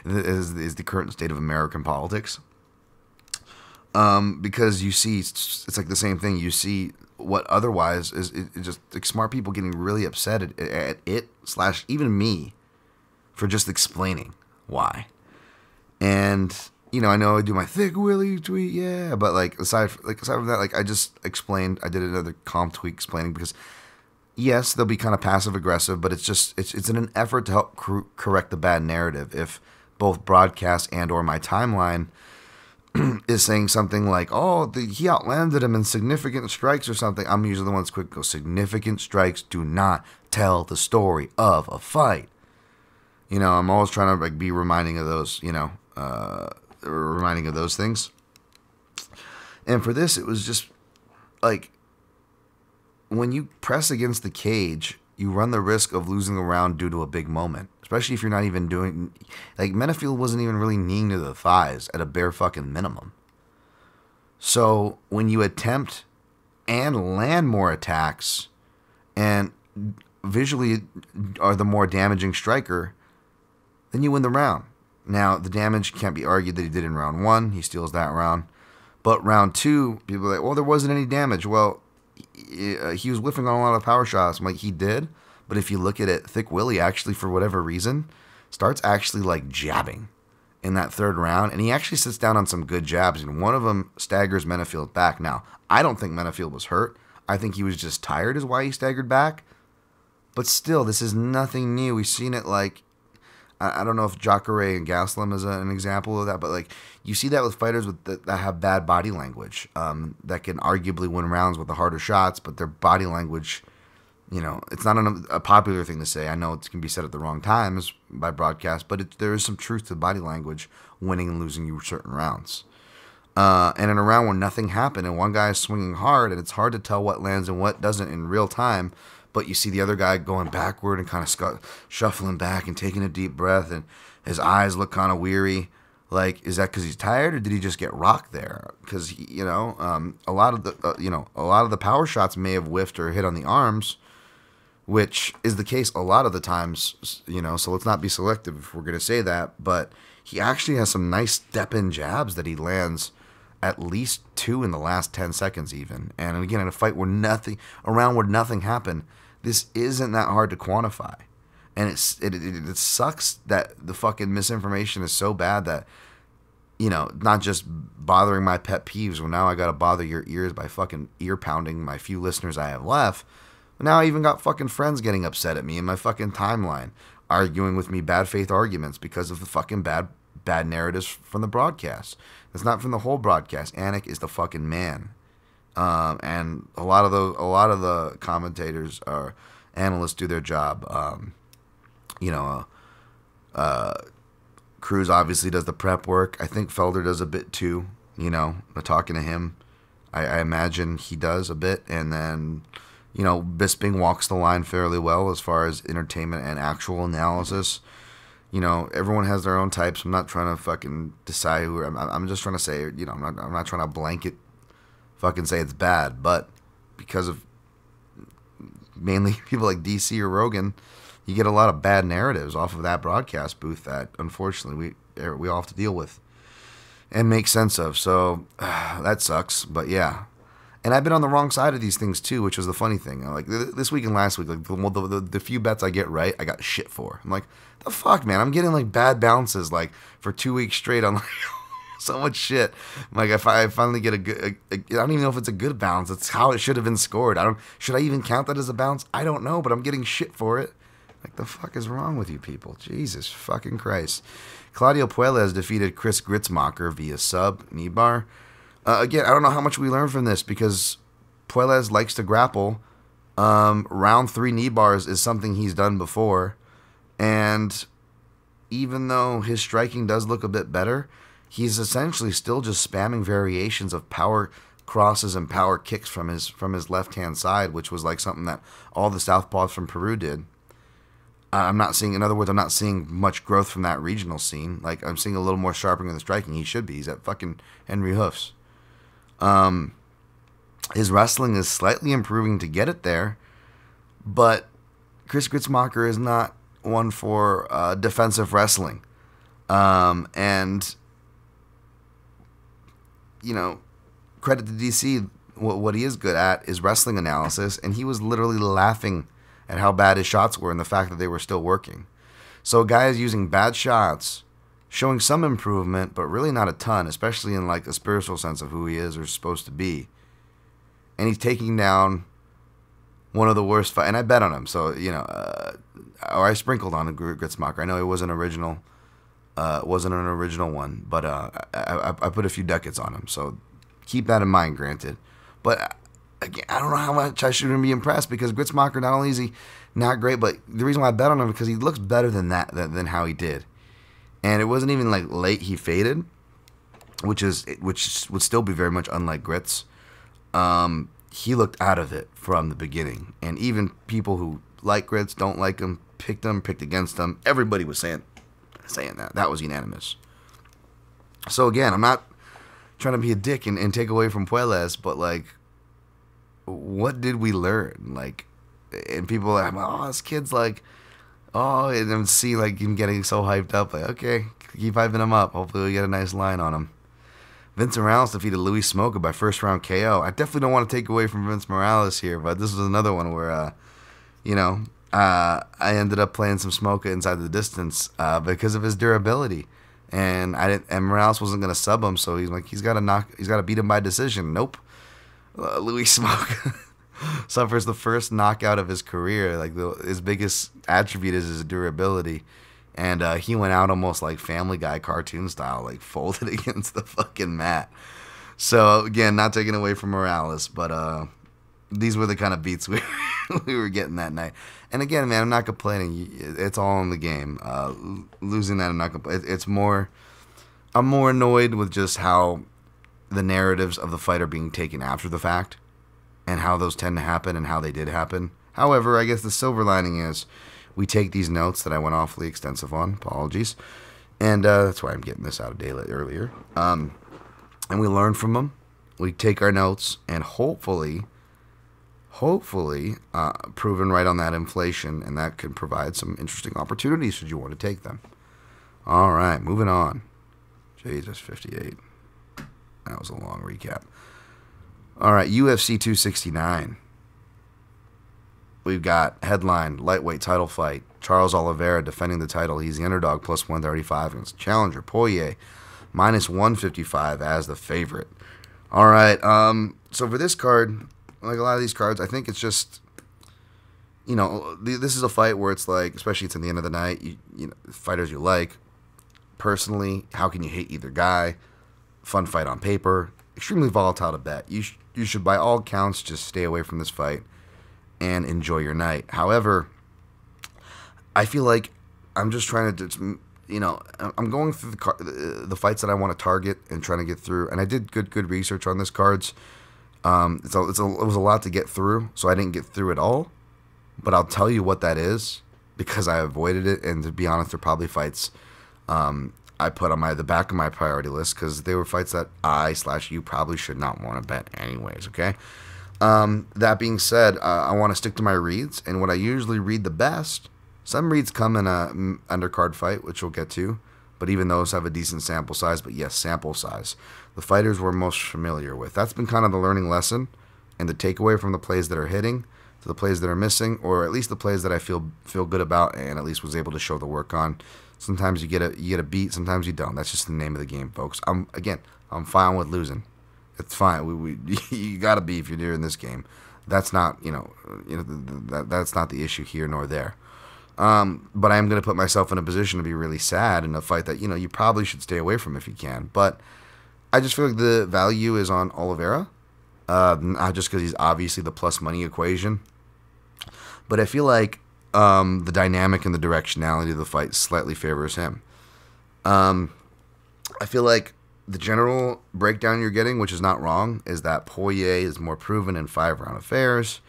is the current state of American politics. Because you see, it's like the same thing. You see what otherwise is just like smart people getting really upset at it / even me for just explaining why. And you know, I know I do my Thick Willie tweet, yeah, but aside from that, like I just explained, I did another calm tweet explaining because yes, they'll be kind of passive aggressive, but it's in an effort to help correct the bad narrative. If both broadcast and or my timeline is saying something like, oh, he outlanded him in significant strikes or something, I'm usually the one that's quick to go, significant strikes do not tell the story of a fight. You know, I'm always trying to like be reminding of those, you know, reminding of those things. And for this, it was just like when you press against the cage, you run the risk of losing a round due to a big moment, especially if you're not even doing, like Menafield wasn't even really kneeing to the thighs at a bare fucking minimum. So when you attempt and land more attacks and visually are the more damaging striker, then you win the round. Now, the damage can't be argued that he did in round 1. He steals that round. But round 2, people are like, well, there wasn't any damage. Well, he was whiffing on a lot of power shots. I'm like, he did. But if you look at it, Thick Willie actually, for whatever reason, starts actually like jabbing in that 3rd round. And he actually sits down on some good jabs. And one of them staggers Menafield back. Now, I don't think Menafield was hurt. I think he was just tired is why he staggered back. But still, this is nothing new. We've seen it like, I don't know if Jacare and Gaslam is an example of that, but like you see that with fighters that have bad body language, that can arguably win rounds with the harder shots, but their body language, you know, it's not a popular thing to say. I know it can be said at the wrong times by broadcast, but there is some truth to body language winning and losing you certain rounds. And in a round where nothing happened and one guy is swinging hard and it's hard to tell what lands and what doesn't in real time, but you see the other guy going backward and kind of shuffling back and taking a deep breath, and his eyes look kind of weary. Like, is that because he's tired, or did he just get rocked there? Because you know, a lot of the power shots may have whiffed or hit on the arms, which is the case a lot of the times. You know, so let's not be selective if we're going to say that. But he actually has some nice step-in jabs that he lands. At least 2 in the last 10 seconds even. And again, in a fight where around where nothing happened, this isn't that hard to quantify. And it sucks that the fucking misinformation is so bad that, you know, not just bothering my pet peeves, well, now I got to bother your ears by fucking ear pounding my few listeners I have left. But now I even got fucking friends getting upset at me in my fucking timeline, arguing with me bad faith arguments because of the fucking bad narratives from the broadcast. It's not from the whole broadcast. Anik is the fucking man, and a lot of the commentators or analysts do their job. You know, Cruz obviously does the prep work. I think Felder does a bit too. You know, talking to him, I imagine he does a bit, and then you know Bisping walks the line fairly well as far as entertainment and actual analysis. You know, everyone has their own types. I'm not trying to fucking decide who. I'm just trying to say, you know, I'm not trying to blanket fucking say it's bad. But because of mainly people like DC or Rogan, you get a lot of bad narratives off of that broadcast booth that unfortunately we all have to deal with and make sense of. So that sucks. But yeah. And I've been on the wrong side of these things too, which was the funny thing. Like this week and last week, like the few bets I get right, I got shit for. I'm like, the fuck, man? I'm getting like bad bounces like for 2 weeks straight on like so much shit. Like if I finally get a good, I don't even know if it's a good bounce. It's how it should have been scored. Should I even count that as a bounce? I don't know, but I'm getting shit for it. Like the fuck is wrong with you people? Jesus fucking Christ. Claudio Puelles defeated Chris Gritzmacher via sub knee bar. Again, I don't know how much we learned from this because Puelles likes to grapple. Round 3 knee bars is something he's done before. And even though his striking does look a bit better, he's essentially still just spamming variations of power crosses and power kicks from his left-hand side, which was like something that all the southpaws from Peru did. I'm not seeing much growth from that regional scene. Like, I'm seeing a little more sharpening in the striking. He should be. He's at fucking Henry Hoofs. His wrestling is slightly improving to get it there, but Chris Gritzmacher is not one for defensive wrestling. And, you know, credit to DC, what he is good at is wrestling analysis, and he was literally laughing at how bad his shots were and the fact that they were still working. So a guy is using bad shots, showing some improvement, but really not a ton, especially in like a spiritual sense of who he is or is supposed to be. And he's taking down one of the worst fights, and I bet on him. So, you know, or I sprinkled on Gritzmacher. I know it wasn't original, wasn't an original one, but I put a few ducats on him. So keep that in mind, granted. But again, I don't know how much I should be impressed because Gritzmacher, not only is he not great, but the reason why I bet on him is because he looks better than than how he did. And it wasn't even like late he faded, which would still be very much unlike Grits. He looked out of it from the beginning, and even people who like Grits, don't like him, picked against him. Everybody was saying that. That was unanimous. So again, I'm not trying to be a dick and take away from Puelles, but like, what did we learn? Like, and people are like, oh, this kid's like, oh, and then see like him getting so hyped up. Like, okay, keep hyping him up. Hopefully we get a nice line on him. Vince Morales defeated Luis Smoka by first round KO. I definitely don't want to take away from Vince Morales here, but this was another one where, you know, I ended up playing some Smoka inside the distance because of his durability, and and Morales wasn't gonna sub him, so he's like, he's got to beat him by decision. Nope, Luis Smoka suffers the first knockout of his career. Like his biggest attribute is his durability. And he went out almost like Family Guy cartoon style, like folded against the fucking mat. So, again, not taking away from Morales, but these were the kind of beats we were getting that night. And again, man, I'm not complaining. It's all in the game. Losing that, I'm not complaining. I'm more annoyed with just how the narratives of the fight are being taken after the fact and how those tend to happen and how they did happen. However, I guess the silver lining is we take these notes that I went awfully extensive on. Apologies. And that's why I'm getting this out a day earlier. And we learn from them. We take our notes and hopefully proven right on that inflation. And that can provide some interesting opportunities should you want to take them. All right, moving on. Jesus, 58. That was a long recap. All right, UFC 269. We've got headline, lightweight title fight. Charles Oliveira defending the title. He's the underdog, plus 135 against challenger Poirier, minus 155 as the favorite. All right, so for this card, like a lot of these cards, I think it's just, you know, this is a fight where it's like, especially it's in the end of the night, you know, fighters you like. Personally, how can you hate either guy? Fun fight on paper. Extremely volatile to bet. You should, by all counts, just stay away from this fight and enjoy your night. However, I feel like I'm just trying to, you know, I'm going through the fights that I want to target and trying to get through. And I did good research on this cards. It was a lot to get through, so I didn't get through it all. But I'll tell you what that is because I avoided it. And to be honest, they're probably fights I put on the back of my priority list because they were fights that you probably should not want to bet anyways. Okay. That being said, I want to stick to my reads, and what I usually read the best, some reads come in a undercard fight, which we'll get to, but even those have a decent sample size, but yes, sample size. The fighters we're most familiar with. That's been kind of the learning lesson and the takeaway from the plays that are hitting to the plays that are missing, or at least the plays that I feel good about and at least was able to show the work on. Sometimes you get a beat, sometimes you don't. That's just the name of the game, folks. I'm fine with losing. It's fine. You gotta be if you're doing this game. That's not that's not the issue here nor there. But I am gonna put myself in a position to be really sad in a fight that you probably should stay away from if you can. But I just feel like the value is on Oliveira, not just because he's obviously the plus money equation, but I feel like the dynamic and the directionality of the fight slightly favors him. I feel like the general breakdown you're getting, which is not wrong, is that Poirier is more proven in 5-round affairs,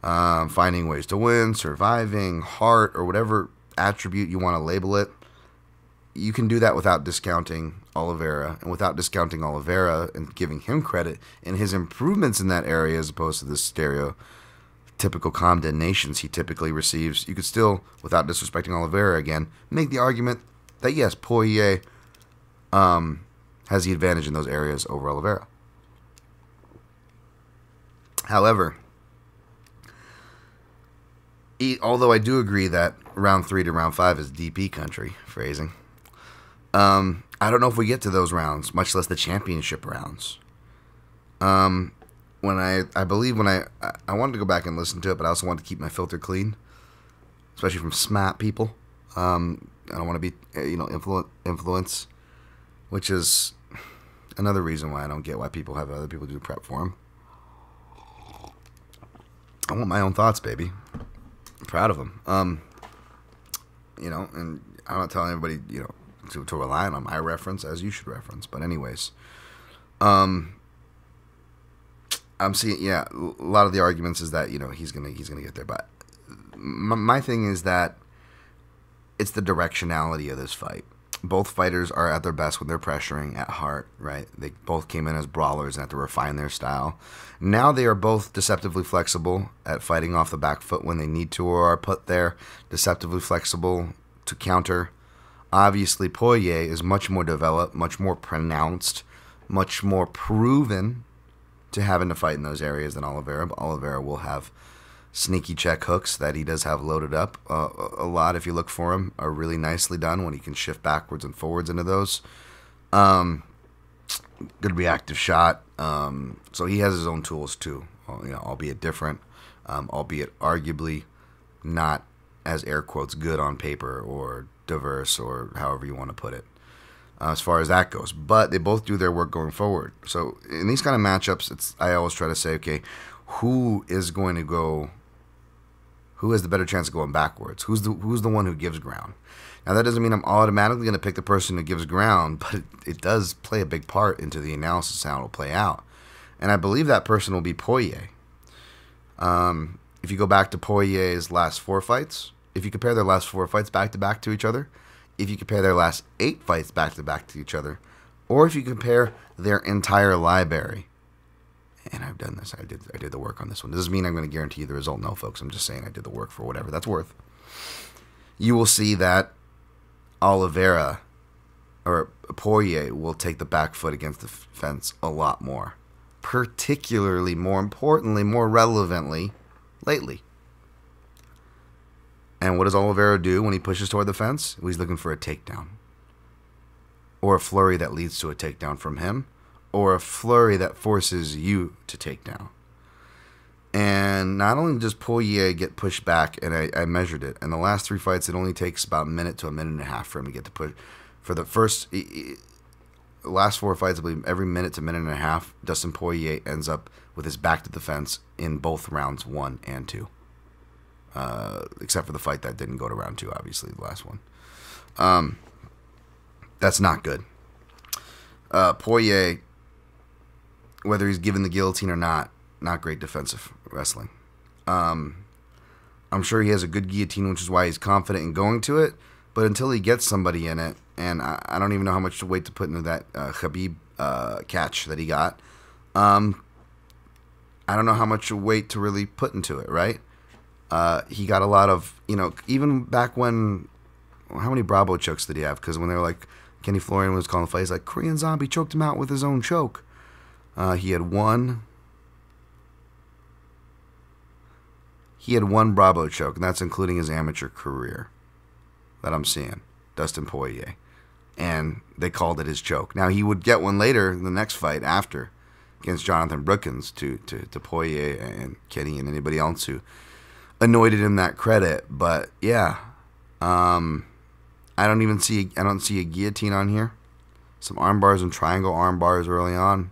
finding ways to win, surviving, heart, or whatever attribute you want to label it. You can do that without discounting Oliveira, and without discounting Oliveira and giving him credit in his improvements in that area as opposed to the stereotypical condemnations he typically receives. You could still, without disrespecting Oliveira again, make the argument that yes, Poirier has the advantage in those areas over Oliveira. However, although I do agree that round 3 to round 5 is DP country, phrasing, I don't know if we get to those rounds, much less the championship rounds. When I believe when I wanted to go back and listen to it, but I also wanted to keep my filter clean, especially from smart people. I don't want to be influence, which is another reason why I don't get why people have other people do prep for them. I want my own thoughts, baby. I'm proud of them. And I'm not telling everybody, to rely on my reference as you should reference. But anyways, I'm seeing, a lot of the arguments is that, he's gonna get there. But my thing is that it's the directionality of this fight. Both fighters are at their best when they're pressuring at heart, right? They both came in as brawlers and had to refine their style. Now they are both deceptively flexible at fighting off the back foot when they need to, or are put there deceptively flexible to counter. Obviously, Poirier is much more developed, much more pronounced, much more proven to having to fight in those areas than Oliveira. But Oliveira will have sneaky check hooks that he does have loaded up a lot. If you look for him, are really nicely done when he can shift backwards and forwards into those. Good reactive shot. So he has his own tools too, albeit different, albeit arguably not as air quotes good on paper or diverse or however you want to put it. As far as that goes, but they both do their work going forward. So in these kind of matchups, I always try to say, okay, who has the better chance of going backwards? Who's the one who gives ground? Now that doesn't mean I'm automatically going to pick the person who gives ground, but it does play a big part into the analysis how it'll play out. And I believe that person will be Poirier. If you go back to Poirier's last 4 fights, if you compare their last 4 fights back to back to each other, if you compare their last 8 fights back to back to each other, or if you compare their entire library. And I've done this. I did the work on this one. Doesn't mean I'm going to guarantee you the result. No, folks. I'm just saying I did the work for whatever that's worth. You will see that Oliveira or Poirier will take the back foot against the fence a lot more. Particularly, more importantly, more relevantly, lately. And what does Oliveira do when he pushes toward the fence? He's looking for a takedown. Or a flurry that leads to a takedown from him. Or a flurry that forces you to take down. And not only does Poirier get pushed back, and I measured it, in the last 3 fights, it only takes about a minute to a minute and a half for him to get to push. For the last 4 fights, I believe every minute to minute and a half, Dustin Poirier ends up with his back to the fence in both rounds 1 and 2. Except for the fight that didn't go to round 2, obviously, the last one. That's not good. Poirier, whether he's given the guillotine or not great defensive wrestling. I'm sure he has a good guillotine, which is why he's confident in going to it, but until he gets somebody in it, and I don't even know how much weight to put into that Khabib catch that he got, I don't know how much weight to really put into it, right? He got a lot of, even back when, how many Bravo chokes did he have? Because when they were like, Kenny Florian was calling the fight, he's like, Korean Zombie choked him out with his own choke. He had one Bravo choke, and that's including his amateur career that I'm seeing, Dustin Poirier. And they called it his choke. Now, he would get one later in the next fight after against Jonathan Brookins to Poirier and Kenny and anybody else who anointed him that credit. But, yeah, I don't see a guillotine on here. Some arm bars and triangle arm bars early on.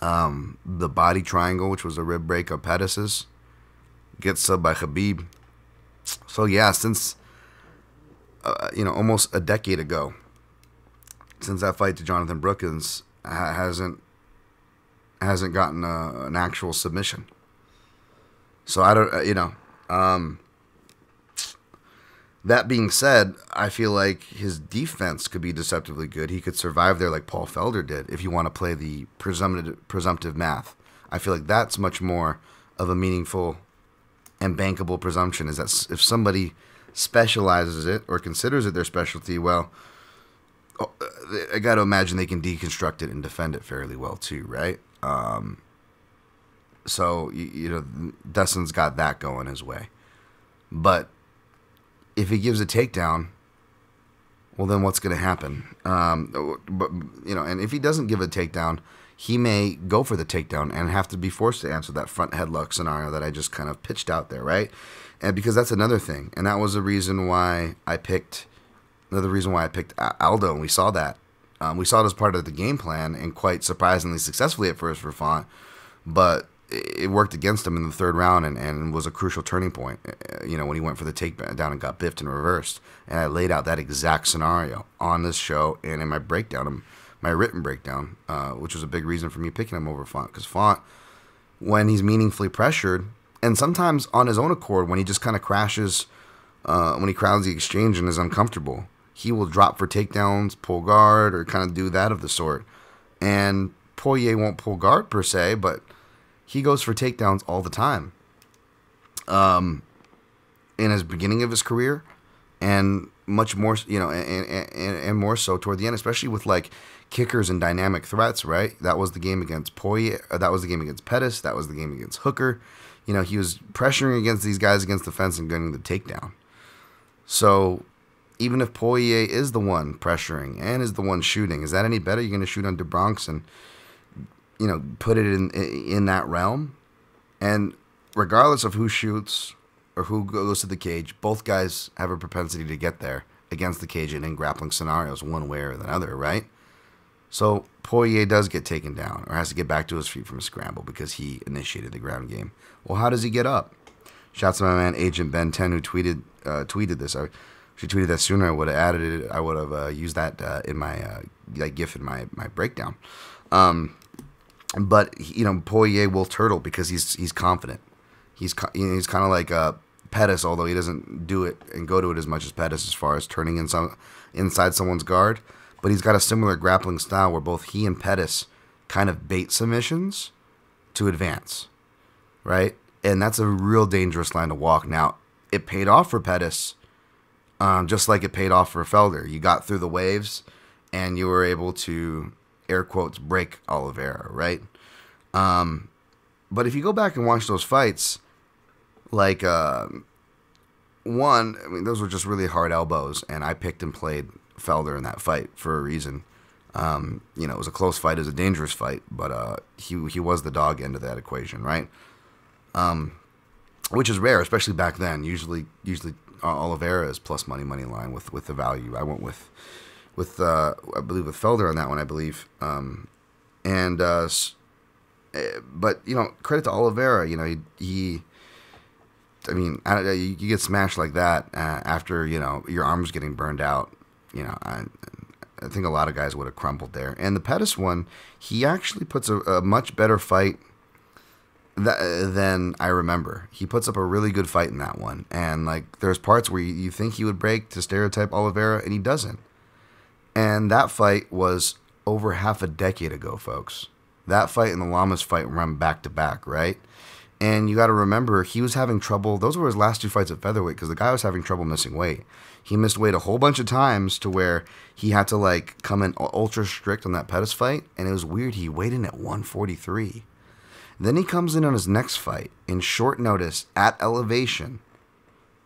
The body triangle, which was a rib break of Pettis's, gets subbed by Khabib. So yeah, since almost a decade ago, since that fight to Jonathan Brookins, hasn't gotten an actual submission. So I don't, that being said, I feel like his defense could be deceptively good. He could survive there like Paul Felder did if you want to play the presumptive math. I feel like that's much more of a meaningful and bankable presumption, is that if somebody specializes it or considers it their specialty, well, I got to imagine they can deconstruct it and defend it fairly well too, right? So, Dustin's got that going his way. But if he gives a takedown, well, then what's going to happen? And if he doesn't give a takedown, he may go for the takedown and have to be forced to answer that front headlock scenario that I just kind of pitched out there, right? And because that's another thing, and that was the reason why I picked Aldo, and we saw that. We saw it as part of the game plan, and quite surprisingly successfully at first for Font, but it worked against him in the third round and was a crucial turning point, when he went for the takedown and got biffed and reversed. And I laid out that exact scenario on this show and in my breakdown, my written breakdown, which was a big reason for me picking him over Font. Because Font, when he's meaningfully pressured, and sometimes on his own accord, when he just kind of crashes, when he crowds the exchange and is uncomfortable, he will drop for takedowns, pull guard, or kind of do that of the sort. And Poirier won't pull guard per se, but he goes for takedowns all the time. In his beginning of his career, and much more, and more so toward the end, especially with like kickers and dynamic threats, right? That was the game against Poirier. That was the game against Pettis. That was the game against Hooker. He was pressuring against these guys against the fence and getting the takedown. So even if Poirier is the one pressuring and is the one shooting, is that any better? You're going to shoot on DeBronx and put it in that realm. And regardless of who shoots or who goes to the cage, both guys have a propensity to get there against the cage and in grappling scenarios one way or the other, right? So Poirier does get taken down or has to get back to his feet from a scramble because he initiated the ground game. Well, how does he get up? Shouts to my man Agent Ben 10 who tweeted this. If she tweeted that sooner, I would have added it. I would have used that in my GIF in my breakdown. But Poirier will turtle because he's confident. He's kind of like Pettis, although he doesn't do it and go to it as much as Pettis as far as turning inside someone's guard. But he's got a similar grappling style where both he and Pettis kind of bait submissions to advance, right? And that's a real dangerous line to walk. Now, it paid off for Pettis, just like it paid off for Felder. You got through the waves, and you were able to, air quotes, break Oliveira, right? But if you go back and watch those fights, like those were just really hard elbows, and I picked and played Felder in that fight for a reason. It was a close fight, it was a dangerous fight, but he was the dog end of that equation, right? Which is rare, especially back then. Usually Oliveira is plus money line with the value. I went with I believe with Felder on that one, I believe. But credit to Oliveira. You get smashed like that after your arm's getting burned out. I think a lot of guys would have crumbled there. And the Pettis one, he actually puts a much better fight than I remember. He puts up a really good fight in that one. And there's parts where you think he would break to stereotype Oliveira, and he doesn't. And that fight was over half a decade ago, folks. that fight and the Lamas fight run back to back, right? And you got to remember, he was having trouble. Those were his last 2 fights at featherweight because the guy was having trouble missing weight. He missed weight a whole bunch of times to where he had to like come in ultra strict on that Pettis fight, and it was weird. He weighed in at 143. Then he comes in on his next fight in short notice at elevation.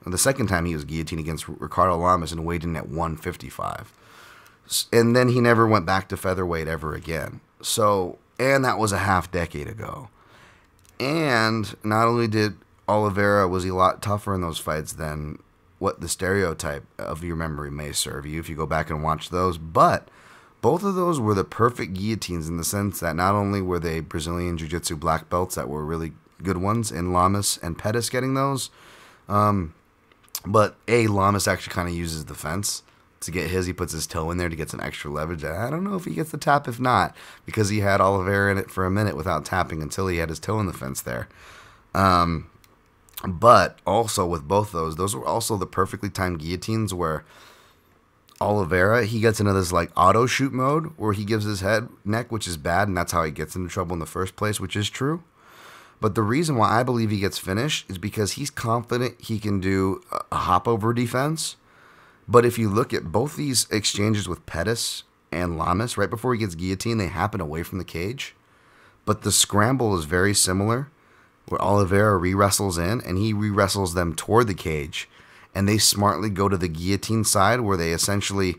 And the second time he was guillotined against Ricardo Lamas and weighed in at 155. And then he never went back to featherweight ever again. So, and that was a half decade ago. And not only did Oliveira, was he a lot tougher in those fights than what the stereotype of your memory may serve you if you go back and watch those, but both of those were the perfect guillotines in the sense that not only were they Brazilian Jiu-Jitsu black belts that were really good ones in Lamas and Pettis getting those, but Lamas actually kind of uses the fence to get his. He puts his toe in there to get some extra leverage. I don't know if he gets the tap, if not, because he had Oliveira in it for a minute without tapping until he had his toe in the fence there. But also with both those were also the perfectly timed guillotines where Oliveira, he gets into this like auto shoot mode where he gives his neck, which is bad, and that's how he gets into trouble in the first place, which is true. But the reason why I believe he gets finished is because he's confident he can do a hop over defense. But if you look at both these exchanges with Pettis and Lamas, right before he gets guillotined, they happen away from the cage. But the scramble is very similar, where Oliveira re-wrestles in, and he re-wrestles them toward the cage. And they smartly go to the guillotine side, where they essentially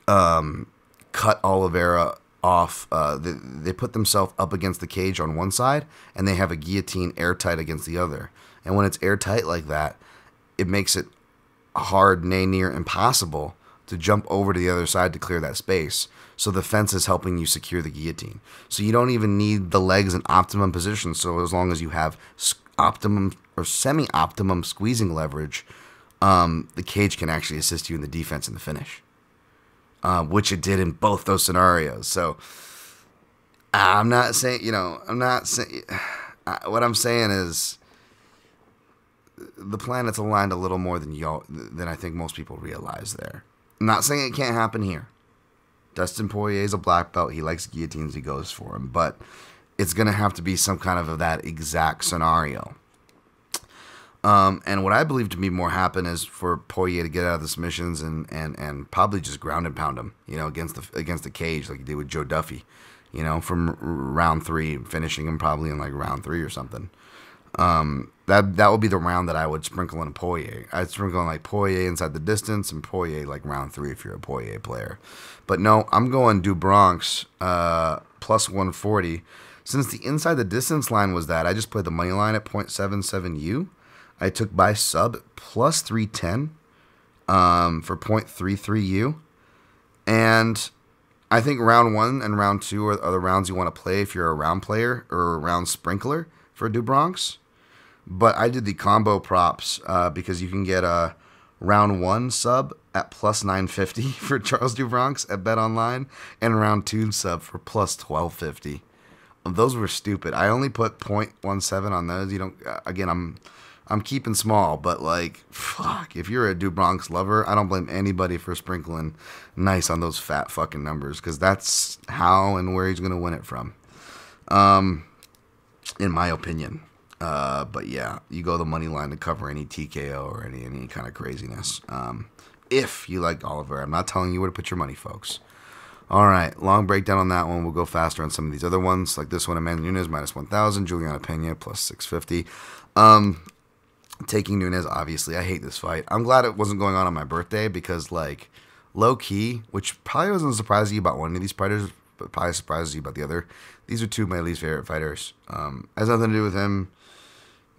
cut Oliveira off. They put themselves up against the cage on one side, and they have a guillotine airtight against the other. And when it's airtight like that, it makes it hard, nay, near impossible to jump over to the other side to clear that space. So the fence is helping you secure the guillotine. So you don't even need the legs in optimum position. So as long as you have optimum or semi-optimum squeezing leverage, the cage can actually assist you in the defense and the finish, which it did in both those scenarios. So I'm not saying, what I'm saying is the planets aligned a little more than I think most people realize there. I'm not saying it can't happen here. Dustin Poirier is a black belt. He likes guillotines. He goes for them. But it's going to have to be some kind of that exact scenario. And what I believe to be more happen is for Poirier to get out of the submissions and probably just ground and pound him, against the cage like he did with Joe Duffy, from round 3, finishing him probably in like round 3 or something. That would be the round that I would sprinkle in Poirier. I'd sprinkle in like Poirier inside the distance and Poirier like round 3 if you're a Poirier player. But no, I'm going Du Bronx plus 140. Since the inside the distance line was that, I just played the money line at 0.77U. I took by sub plus 310 for 0.33U. And I think round 1 and round 2 are the rounds you want to play if you're a round player or a round sprinkler for Du Bronx. But I did the combo props because you can get a round 1 sub at plus 950 for Charles Du Bronx at Bet Online, and round 2 sub for plus 1250. Those were stupid. I only put 0.17 on those. Again, I'm keeping small, but like, fuck, if you're a Du Bronx lover, I don't blame anybody for sprinkling nice on those fat fucking numbers, because that's how and where he's going to win it from, in my opinion. But yeah, you go the money line to cover any TKO or any kind of craziness. If you like Oliver, I'm not telling you where to put your money, folks. All right, long breakdown on that one. We'll go faster on some of these other ones, like this one. Amanda Nunes minus 1,000, Juliana Pena plus 650. Taking Nunes, obviously. I hate this fight. I'm glad it wasn't going on my birthday because, like, low key, which probably wasn't surprising you about one of these fighters, but probably surprises you about the other. These are 2 of my least favorite fighters. Has nothing to do with him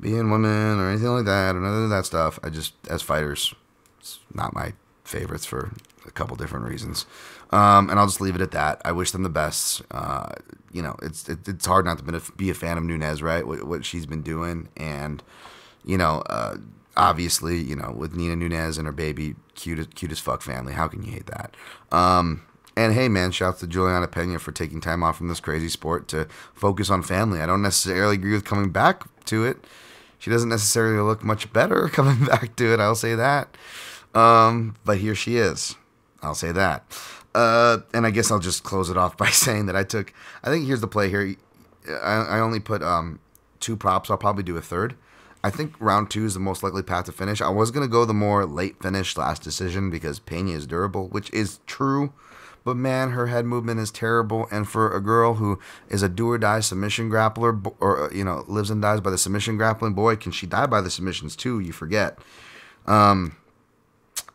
being women or anything like that, or none of that stuff. I just, as fighters, it's not my favorites for a couple different reasons. And I'll just leave it at that. I wish them the best. It's hard not to be a fan of Nunes, right? What she's been doing, and obviously, with Nina Nunes and her baby, cute as fuck family. How can you hate that? And hey, man, shouts to Juliana Pena for taking time off from this crazy sport to focus on family. I don't necessarily agree with coming back to it. She doesn't necessarily look much better coming back to it, I'll say that. But here she is. I'll say that. And I guess I'll just close it off by saying that I think here's the play here. I only put 2 props. I'll probably do a third. I think round 2 is the most likely path to finish. I was going to go the more late finish, last decision, because Pena is durable, which is true. But man, her head movement is terrible. And for a girl who is a do-or-die submission grappler, or, lives and dies by the submission grappling, boy, can she die by the submissions too, you forget. And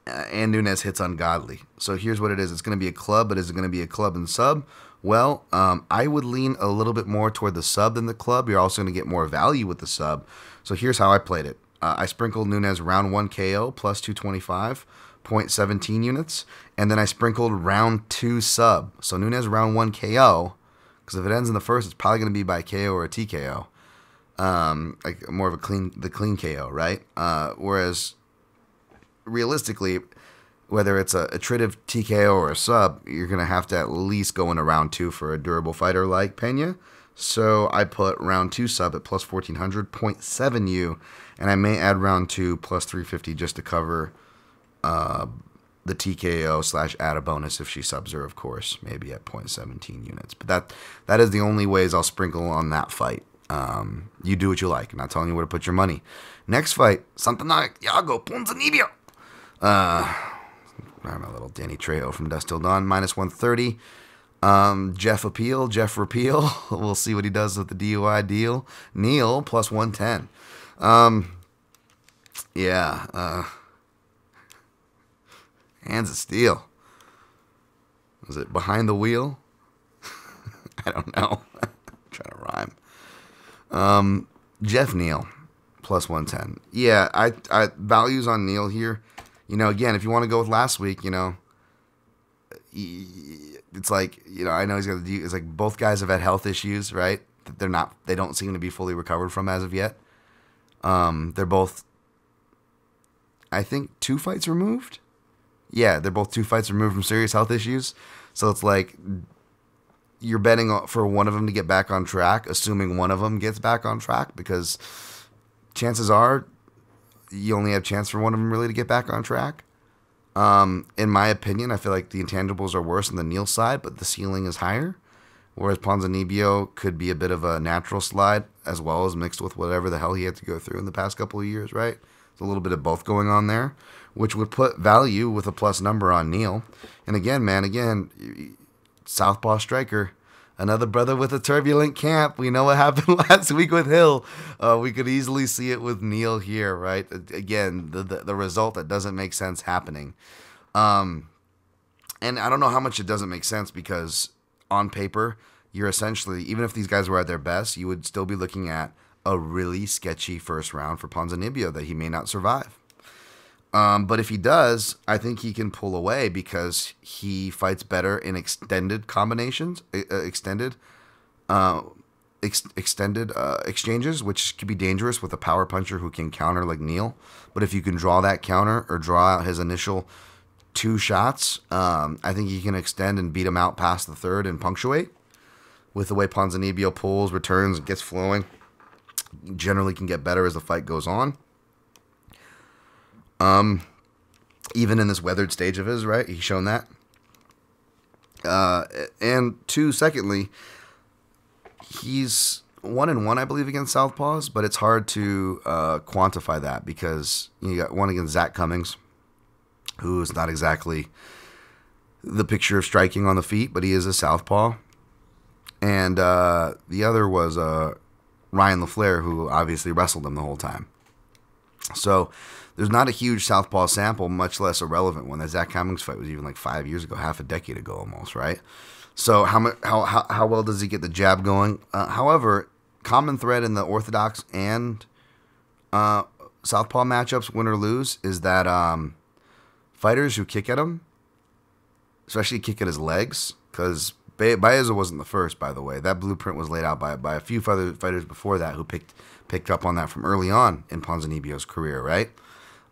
Nunes hits ungodly. So here's what it is. It's going to be a club, but is it going to be a club and sub? Well, I would lean a little bit more toward the sub than the club. You're also going to get more value with the sub. So here's how I played it. I sprinkled Nunes round 1 KO plus 225, 0.17 units. And then I sprinkled round 2 sub. So Nunes round 1 KO, because if it ends in the first, it's probably going to be by KO or a TKO. Like more of the clean KO, right? Whereas realistically, whether it's a attritive TKO or a sub, you're going to have to at least go into round 2 for a durable fighter like Pena. So I put round 2 sub at plus 1400, 0.7 U, and I may add round 2 plus 350 just to cover the TKO / add a bonus if she subs her, of course, maybe at 0.17 units. But that is the only ways I'll sprinkle on that fight. You do what you like. I'm not telling you where to put your money. Next fight, Santiago Ponzinibbio. My little Danny Trejo from Dust Till Dawn, minus 130. Jeff Repeal. We'll see what he does with the DUI deal. Neal, plus 110. Hands of Steel. Was it behind the wheel? I don't know. I'm trying to rhyme. Jeff Neal, plus 110. Yeah, I values on Neal here. Again, if you want to go with last week, it's like, I know he's got to do, it's like both guys have had health issues, right? That they don't seem to be fully recovered from as of yet. They're both, I think, 2 fights removed. Yeah, they're both 2 fights removed from serious health issues. So it's like you're betting for one of them to get back on track, assuming one of them gets back on track, because chances are you only have chance for one of them really to get back on track. In my opinion, I feel like the intangibles are worse on the Neal side, but the ceiling is higher. Whereas Ponzinibbio could be a bit of a natural slide, as well as mixed with whatever the hell he had to go through in the past couple of years, right? There's a little bit of both going on there, which would put value with a plus number on Neal. And again, southpaw striker, another brother with a turbulent camp. We know what happened last week with Hill. We could easily see it with Neal here, right? Again, the result that doesn't make sense happening. And I don't know how much it doesn't make sense, because on paper, you're essentially, even if these guys were at their best, you would still be looking at a really sketchy first round for Ponzinibbio that he may not survive. But if he does, I think he can pull away, because he fights better in extended combinations, extended exchanges, which could be dangerous with a power puncher who can counter like Neal. But if you can draw that counter or draw out his initial 2 shots, I think he can extend and beat him out past the third and punctuate. With the way Ponzinibbio pulls, returns, and gets flowing, generally can get better as the fight goes on. Even in this weathered stage of his, right? He's shown that. And 2, secondly, he's 1-1, I believe, against southpaws, but it's hard to quantify that, because you got one against Zach Cummings, who's not exactly the picture of striking on the feet, but he is a southpaw. And the other was Ryan LaFleur, who obviously wrestled him the whole time. So there's not a huge southpaw sample, much less a relevant one. That Zach Cummings fight was even like 5 years ago, half a decade ago almost, right? So how well does he get the jab going? However, common thread in the orthodox and southpaw matchups, win or lose, is that fighters who kick at him, especially kick at his legs, because Baeza wasn't the first, by the way. That blueprint was laid out by a few fighters before that who picked up on that from early on in Ponzinibbio's career, right?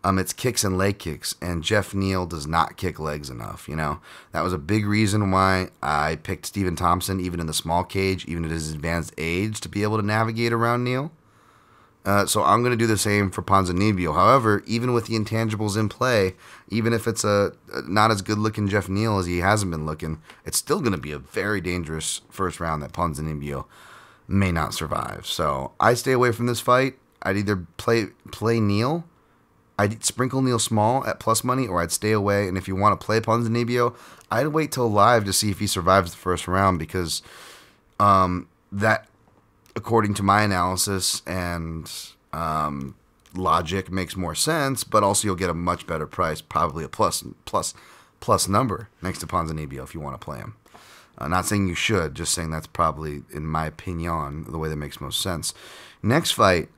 It's kicks and leg kicks, and Jeff Neal does not kick legs enough, That was a big reason why I picked Stephen Thompson, even in the small cage, even at his advanced age, to be able to navigate around Neal. So I'm going to do the same for Ponzinibbio. However, even with the intangibles in play, even if it's a not as good looking Jeff Neal as he hasn't been looking, it's still going to be a very dangerous first round that Ponzinibbio may not survive. So I stay away from this fight. I'd either play Neal, I'd sprinkle Neal small at plus money, or I'd stay away. And if you want to play Ponzinibbio, I'd wait till live to see if he survives the first round, because that, according to my analysis and logic, makes more sense. But also, you'll get a much better price, probably a plus number next to Ponzinibbio if you want to play him. Not saying you should, just saying that's probably, in my opinion, the way that makes most sense. Next fight,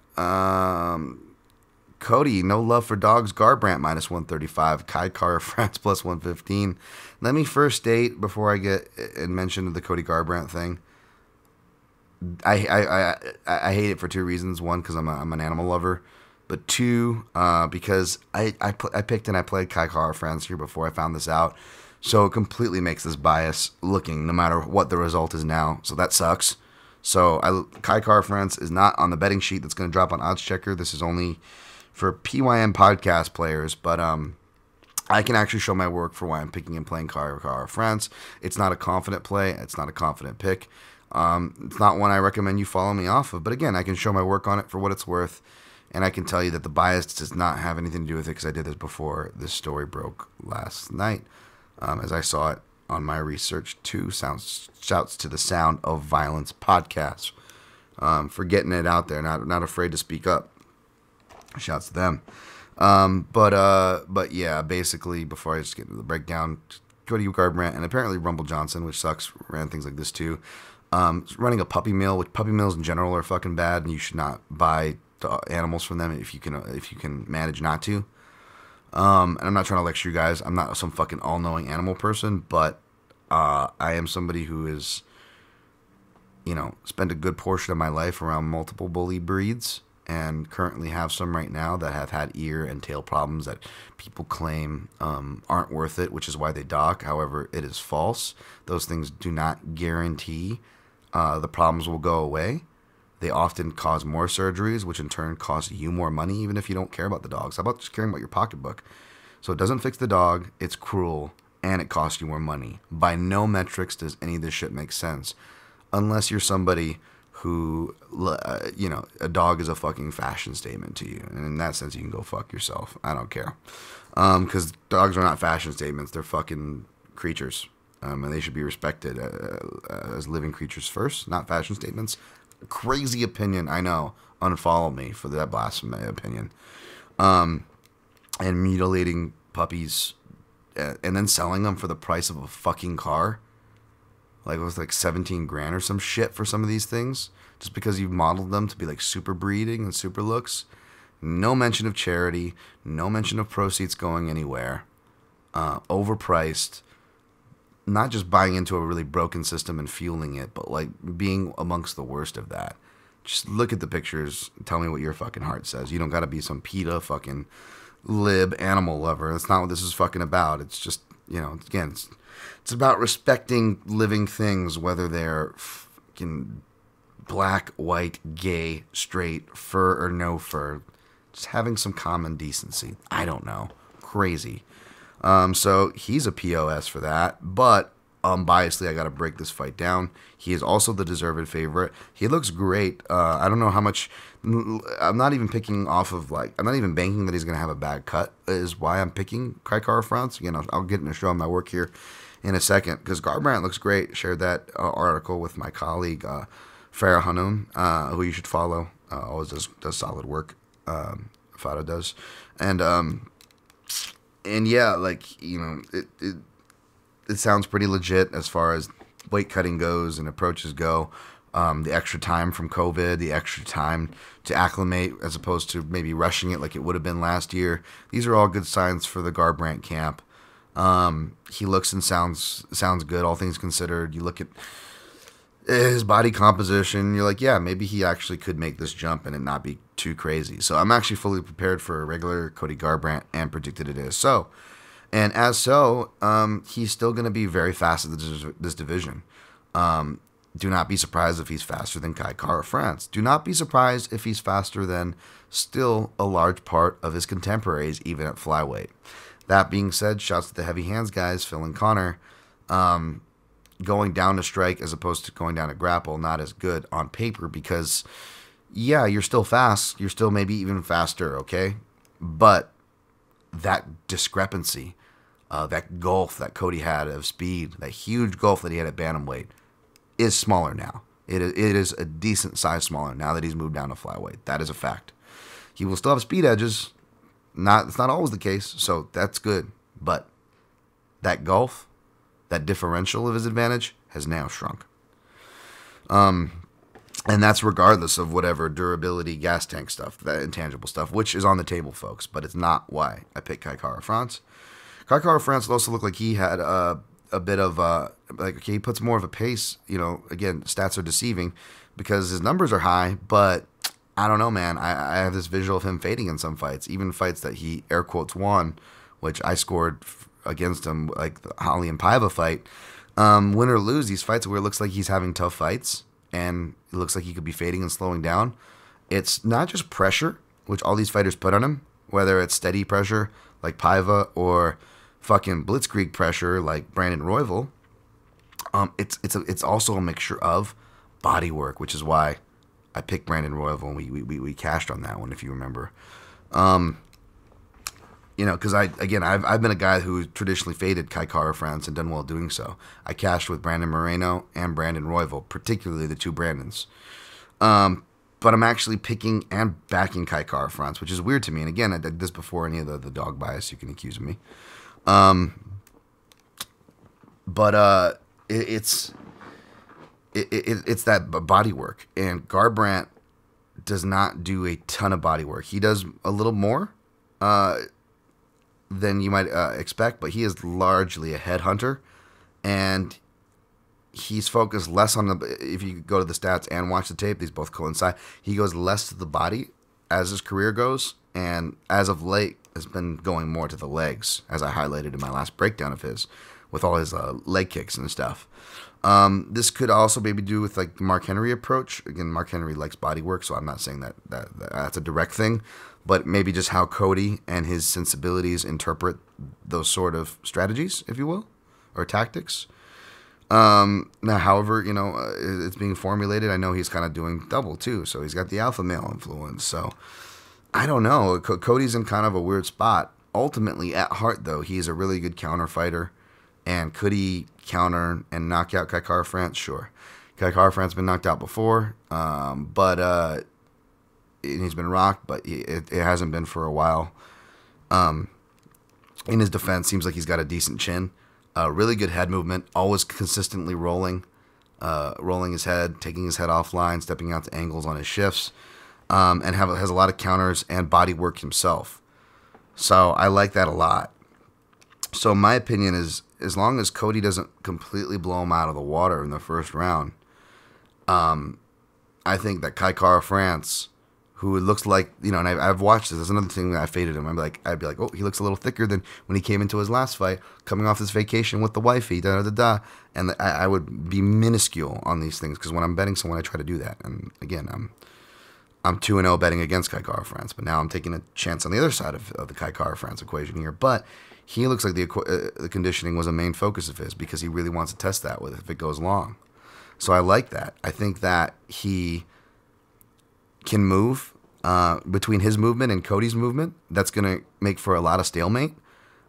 Cody, no love for dogs, Garbrandt minus 135, Kai Kara France plus 115. Let me first state, before I get and mention the Cody Garbrandt thing, I hate it for two reasons. One, because I'm an animal lover, but two, because I picked and I played Kai Kara France here before I found this out, so it completely makes this bias looking, no matter what the result is now. So that sucks. So Kai Kara France is not on the betting sheet that's going to drop on Odds Checker. This is only for PYM podcast players, but I can actually show my work for why I'm picking and playing Kai Kara France. It's not a confident play. It's not a confident pick. It's not one I recommend you follow me off of, but again, I can show my work on it for what it's worth, and I can tell you that the bias does not have anything to do with it, because I did this before this story broke last night, as I saw it on my research too. Shouts to the Sound of Violence podcast for getting it out there, not afraid to speak up. Shouts to them. But yeah, basically, before I just get into the breakdown, Cody Garbrandt and apparently Rumble Johnson, which sucks, ran things like this too. Running a puppy mill, which puppy mills in general are fucking bad, and you should not buy animals from them if you can manage not to. And I'm not trying to lecture you guys. I'm not some fucking all-knowing animal person, but I am somebody who is, spent a good portion of my life around multiple bully breeds, and currently have some right now that have had ear and tail problems that people claim aren't worth it, which is why they dock. However, it is false. Those things do not guarantee the problems will go away. They often cause more surgeries, which in turn cost you more money, even if you don't care about the dogs. How about just caring about your pocketbook? So it doesn't fix the dog, it's cruel, and it costs you more money. By no metrics does any of this shit make sense, unless you're somebody who, a dog is a fucking fashion statement to you. And in that sense, you can go fuck yourself. I don't care. Because dogs are not fashion statements. They're fucking creatures. And they should be respected as living creatures first, not fashion statements. Crazy opinion, I know. Unfollow me for that blasphemy opinion. And mutilating puppies and then selling them for the price of a fucking car. Like, it was like 17 grand or some shit for some of these things, just because you've modeled them to be like super breeding and super looks. No mention of charity, no mention of proceeds going anywhere. Overpriced. Not just buying into a really broken system and fueling it, but like being amongst the worst of that. Just look at the pictures, tell me what your fucking heart says. You don't gotta be some PETA fucking lib animal lover. That's not what this is fucking about. It's just, again, it's about respecting living things, whether they're fucking black, white, gay, straight, fur or no fur. Just having some common decency. I don't know. Crazy. So he's a POS for that, but unbiasedly, I got to break this fight down. He is also the deserved favorite. He looks great. I don't know how much. I'm not even picking off of I'm not even banking that he's going to have a bad cut, is why I'm picking Kai Kara France. I'll get into showing my work here in a second, because Garbrandt looks great. Shared that article with my colleague Farah Hanum, who you should follow. Always does solid work. Farah does, and yeah, it sounds pretty legit as far as weight cutting goes and approaches go. The extra time from COVID, the extra time to acclimate as opposed to maybe rushing it like it would have been last year. These are all good signs for the Garbrandt camp. He looks and sounds good, all things considered. You look at his body composition, you're like, yeah, maybe he actually could make this jump and it not be too crazy. So I'm actually fully prepared for a regular Cody Garbrandt and predicted it is so. And as so, he's still going to be very fast at this division. Do not be surprised if he's faster than Kai Kara-France. Do not be surprised if he's faster than still a large part of his contemporaries, even at flyweight. That being said, shouts to the heavy hands guys, Phil and Connor. Going down to strike as opposed to going down to grapple, not as good on paper because, yeah, you're still fast. You're still maybe even faster, okay? But that discrepancy, that gulf that Cody had of speed, that huge gulf that he had at bantamweight, is smaller now. It is a decent size smaller now that he's moved down to flyweight. That is a fact. He will still have speed edges. It's not always the case, so that's good. But that gulf, that differential of his advantage, has now shrunk. And that's regardless of whatever durability, gas tank stuff, that intangible stuff, which is on the table, folks. But it's not why I picked Kai Kara-France. Kai Kara-France also looked like he had a bit of he puts more of a pace. Again, stats are deceiving because his numbers are high, but I don't know, man. I have this visual of him fading in some fights, even fights that he air quotes won, which I scored against him, like the Holly and Paiva fight. Win or lose, these fights where it looks like he's having tough fights and it looks like he could be fading and slowing down. It's not just pressure, which all these fighters put on him, whether it's steady pressure like Paiva or fucking blitzkrieg pressure like Brandon Royval. It's also a mixture of body work, which is why I picked Brandon Royval and we cashed on that one, if you remember. Because I've been a guy who traditionally faded Kai Kara-France and done well doing so. I cashed with Brandon Moreno and Brandon Royval, particularly the two Brandons. But I'm actually picking and backing Kai Kara-France, which is weird to me. And again, I did this before any of the dog bias you can accuse of me. It's that body work, and Garbrandt does not do a ton of body work. He does a little more than you might expect, but he is largely a headhunter, and he's focused less on the. If you go to the stats and watch the tape, these both coincide. He goes less to the body as his career goes, and as of late has been going more to the legs, as I highlighted in my last breakdown of his, with all his leg kicks and stuff. This could also maybe do with like the Mark Henry approach. Again, Mark Henry likes body work, so I'm not saying that that's a direct thing, but maybe just how Cody and his sensibilities interpret those sort of strategies, if you will, or tactics. Now, however, it's being formulated. I know he's kind of doing double too, so he's got the alpha male influence. So I don't know. Cody's in kind of a weird spot. Ultimately, at heart, though, he's a really good counter fighter. And could he counter and knock out Kai Kara-France? Sure. Kai Kara-France has been knocked out before, but he's been rocked, but it hasn't been for a while. In his defense, seems like he's got a decent chin. Really good head movement, always consistently rolling his head, taking his head offline, stepping out to angles on his shifts, and has a lot of counters and body work himself. So I like that a lot. So my opinion is, as long as Cody doesn't completely blow him out of the water in the first round, I think that Kai Kara-France, who looks like, and I've watched this. That's another thing that I faded him. I'd be like, oh, he looks a little thicker than when he came into his last fight, coming off this vacation with the wifey, And I would be minuscule on these things because when I'm betting someone, I try to do that. And again, I'm 2-0 betting against Kai Kara-France, but now I'm taking a chance on the other side of the Kai Kara-France equation here. But he looks like the conditioning was a main focus of his because he really wants to test that with if it goes long. So I like that. I think that he can move between his movement and Cody's movement. That's going to make for a lot of stalemate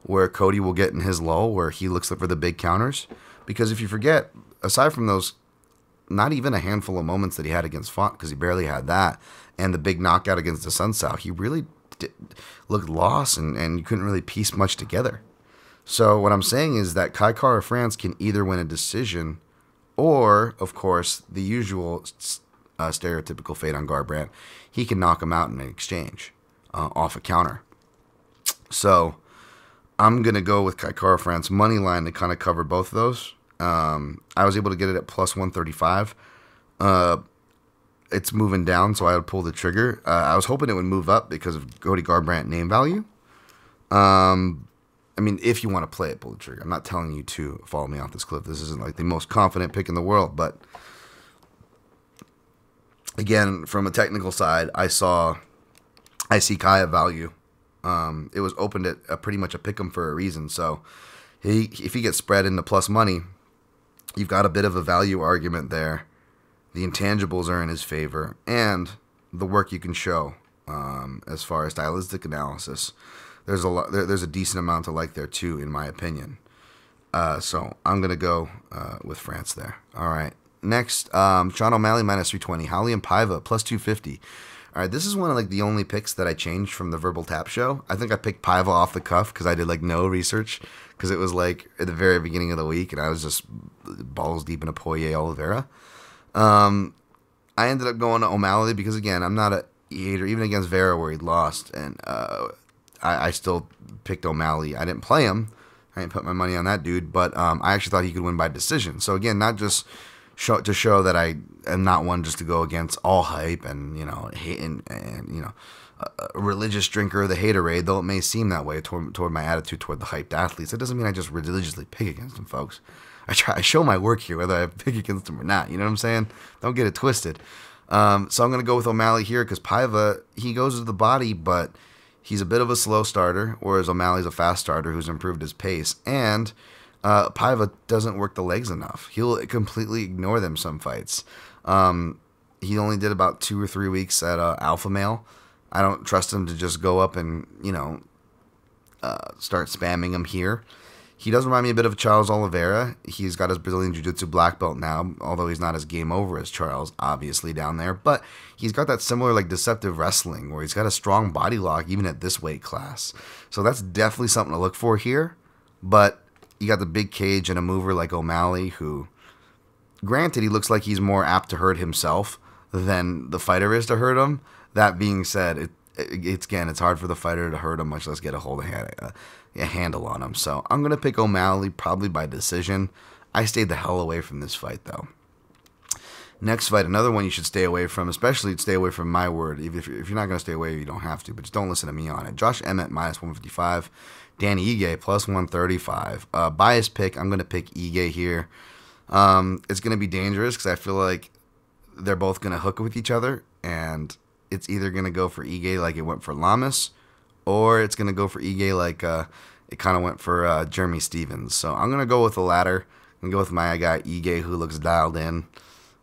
where Cody will get in his lull where he looks for the big counters. Because if you forget, aside from those, not even a handful of moments that he had against Font, because he barely had that, and the big knockout against the Sun Sao, he really looked lost and you couldn't really piece much together. So what I'm saying is that Kai Kara-France can either win a decision or, of course, the usual stereotypical fate on Garbrandt, he can knock him out in an exchange off a counter. So I'm going to go with Kai Kara-France money line to kind of cover both of those. I was able to get it at plus 135. It's moving down, so I would pull the trigger. I was hoping it would move up because of Cody Garbrandt name value. I mean, if you want to play it, pull the trigger. I'm not telling you to follow me off this cliff. This isn't like the most confident pick in the world, but again, from a technical side, I see Kai at value. It was opened at pretty much a pick'em for a reason. So if he gets spread into plus money, you've got a bit of a value argument there. The intangibles are in his favor, and the work you can show as far as stylistic analysis. There's a decent amount to like there too, in my opinion. So I'm gonna go with France there. All right. Next, Sean O'Malley minus 320, Raulian Paiva plus 250. All right, this is one of like the only picks that I changed from the Verbal Tap show. I think I picked Paiva off the cuff because I did like no research because it was like at the very beginning of the week and I was just balls deep in a Poirier Oliveira. I ended up going to O'Malley because again I'm not a hater even against Vera where he lost, and I still picked O'Malley. I didn't play him. I didn't put my money on that dude, but I actually thought he could win by decision. So again, not just to show that I am not one just to go against all hype and hate and a religious drinker of the haterade, though it may seem that way toward my attitude toward the hyped athletes. That doesn't mean I just religiously pick against them, folks. I show my work here whether I pick against them or not. You know what I'm saying? Don't get it twisted. So I'm going to go with O'Malley here because Paiva, he goes to the body, but he's a bit of a slow starter, whereas O'Malley's a fast starter who's improved his pace. And Paiva doesn't work the legs enough. He'll completely ignore them some fights. He only did about 2 or 3 weeks at Alpha Male. I don't trust him to just go up and, start spamming him here. He does remind me a bit of Charles Oliveira. He's got his Brazilian Jiu-Jitsu black belt now, although he's not as game over as Charles, obviously, down there. But he's got that similar, like, deceptive wrestling where he's got a strong body lock even at this weight class. So that's definitely something to look for here. But you got the big cage and a mover like O'Malley who, granted, he looks like he's more apt to hurt himself than the fighter is to hurt him. That being said, it's hard for the fighter to hurt him, much less get a handle on him. So I'm going to pick O'Malley probably by decision. I stayed the hell away from this fight, though. Next fight, another one you should stay away from, especially stay away from my word. If you're not going to stay away, you don't have to, but just don't listen to me on it. Josh Emmett minus 155. Danny Ige plus 135. Bias pick, I'm going to pick Ige here. It's going to be dangerous because I feel like they're both going to hook with each other, and it's either going to go for Ige like it went for Lamas, or it's going to go for Ige like it kind of went for Jeremy Stevens. So I'm going to go with the latter. I'm going to go with my guy Ige, who looks dialed in.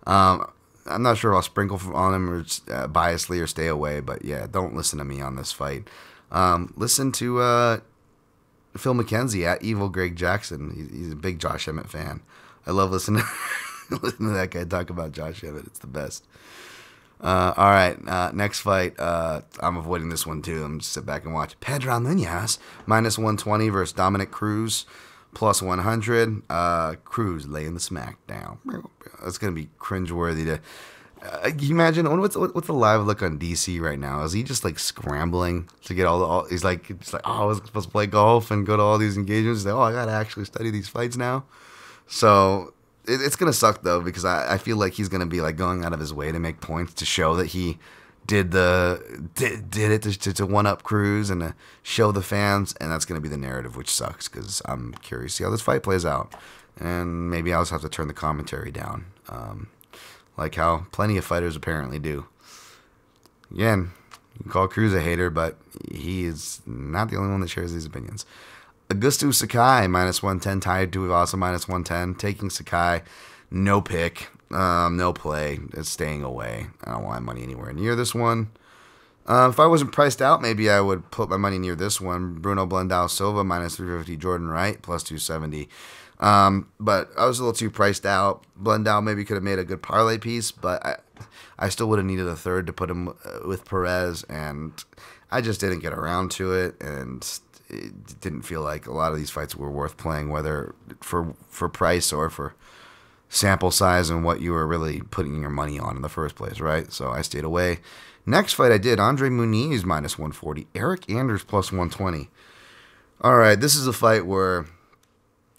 I'm not sure if I'll sprinkle on him or biasly or stay away, but yeah, don't listen to me on this fight. Listen to Phil McKenzie at Evil Greg Jackson. He's a big Josh Emmett fan. I love listening to that guy talk about Josh Emmett. It's the best. All right, next fight. I'm avoiding this one too. I'm just sit back and watch. Pedro Nunez minus 120 versus Dominic Cruz plus 100. Cruz laying the smack down. That's gonna be cringeworthy to. Can you imagine what's the live look on DC right now? Is he just like scrambling to get all? He's like, I was supposed to play golf and go to all these engagements. He's like, I gotta actually study these fights now. So it's gonna suck though because I feel like he's gonna be like going out of his way to make points to show that he did it to one up Cruz and to show the fans, and that's gonna be the narrative, which sucks because I'm curious to see how this fight plays out, and maybe I'll just have to turn the commentary down. Like how plenty of fighters apparently do. Again, you can call Cruz a hater, but he is not the only one that shares these opinions. Augusto Sakai, minus 110. Tai Tuivasa, minus 110. Taking Sakai, no pick, no play. It's staying away. I don't want money anywhere near this one. If I wasn't priced out, maybe I would put my money near this one. Bruno Blendao Silva, minus 350. Jordan Wright, plus 270. But I was a little too priced out. Blendao maybe could have made a good parlay piece, but I still would have needed a third to put him with Perez, and I just didn't get around to it, and it didn't feel like a lot of these fights were worth playing, whether for price or for sample size and what you were really putting your money on in the first place, right? So I stayed away. Next fight I did, Andre Muniz minus 140, Eric Anders plus 120. All right, this is a fight where,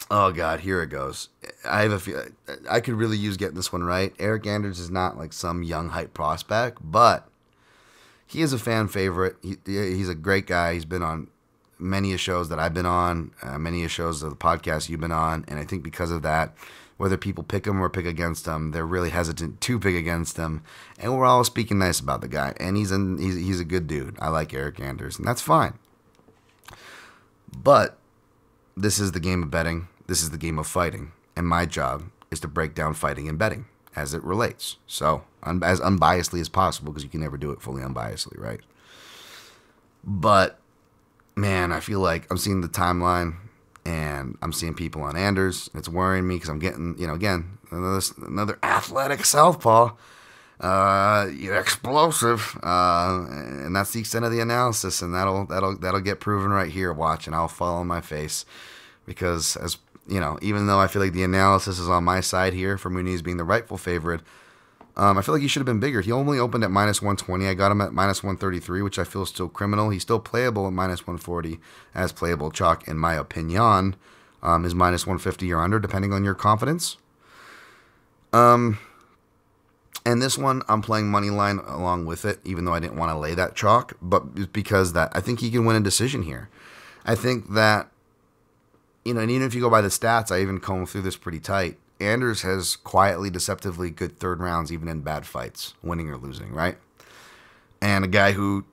oh God, here it goes. I have a feel I could really use getting this one right. Eric Anders is not like some young hype prospect, but he is a fan favorite. He's a great guy. He's been on many of shows that I've been on, many of shows of the podcast you've been on, and I think because of that, whether people pick him or pick against him, they're really hesitant to pick against him. And we're all speaking nice about the guy. And he's a good dude. I like Eric Anders, and that's fine. But this is the game of betting. This is the game of fighting. And my job is to break down fighting and betting as it relates. So, as unbiasedly as possible, because you can never do it fully unbiasedly, right? But, man, I feel like I'm seeing the timeline, and I'm seeing people on Anders, and it's worrying me because I'm getting, again, another athletic southpaw, explosive, and that's the extent of the analysis, and that'll get proven right here. Watch, and I'll fall on my face, because even though I feel like the analysis is on my side here for Muniz being the rightful favorite, I feel like he should have been bigger. He only opened at minus 120. I got him at minus 133, which I feel is still criminal. He's still playable at minus 140 as playable chalk, in my opinion. Is minus 150 or under, depending on your confidence. And this one, I'm playing money line along with it, even though I didn't want to lay that chalk, but because that I think he can win a decision here. I think that, and even if you go by the stats, I even comb through this pretty tight. Anders has quietly, deceptively good third rounds, even in bad fights, winning or losing, right? And a guy who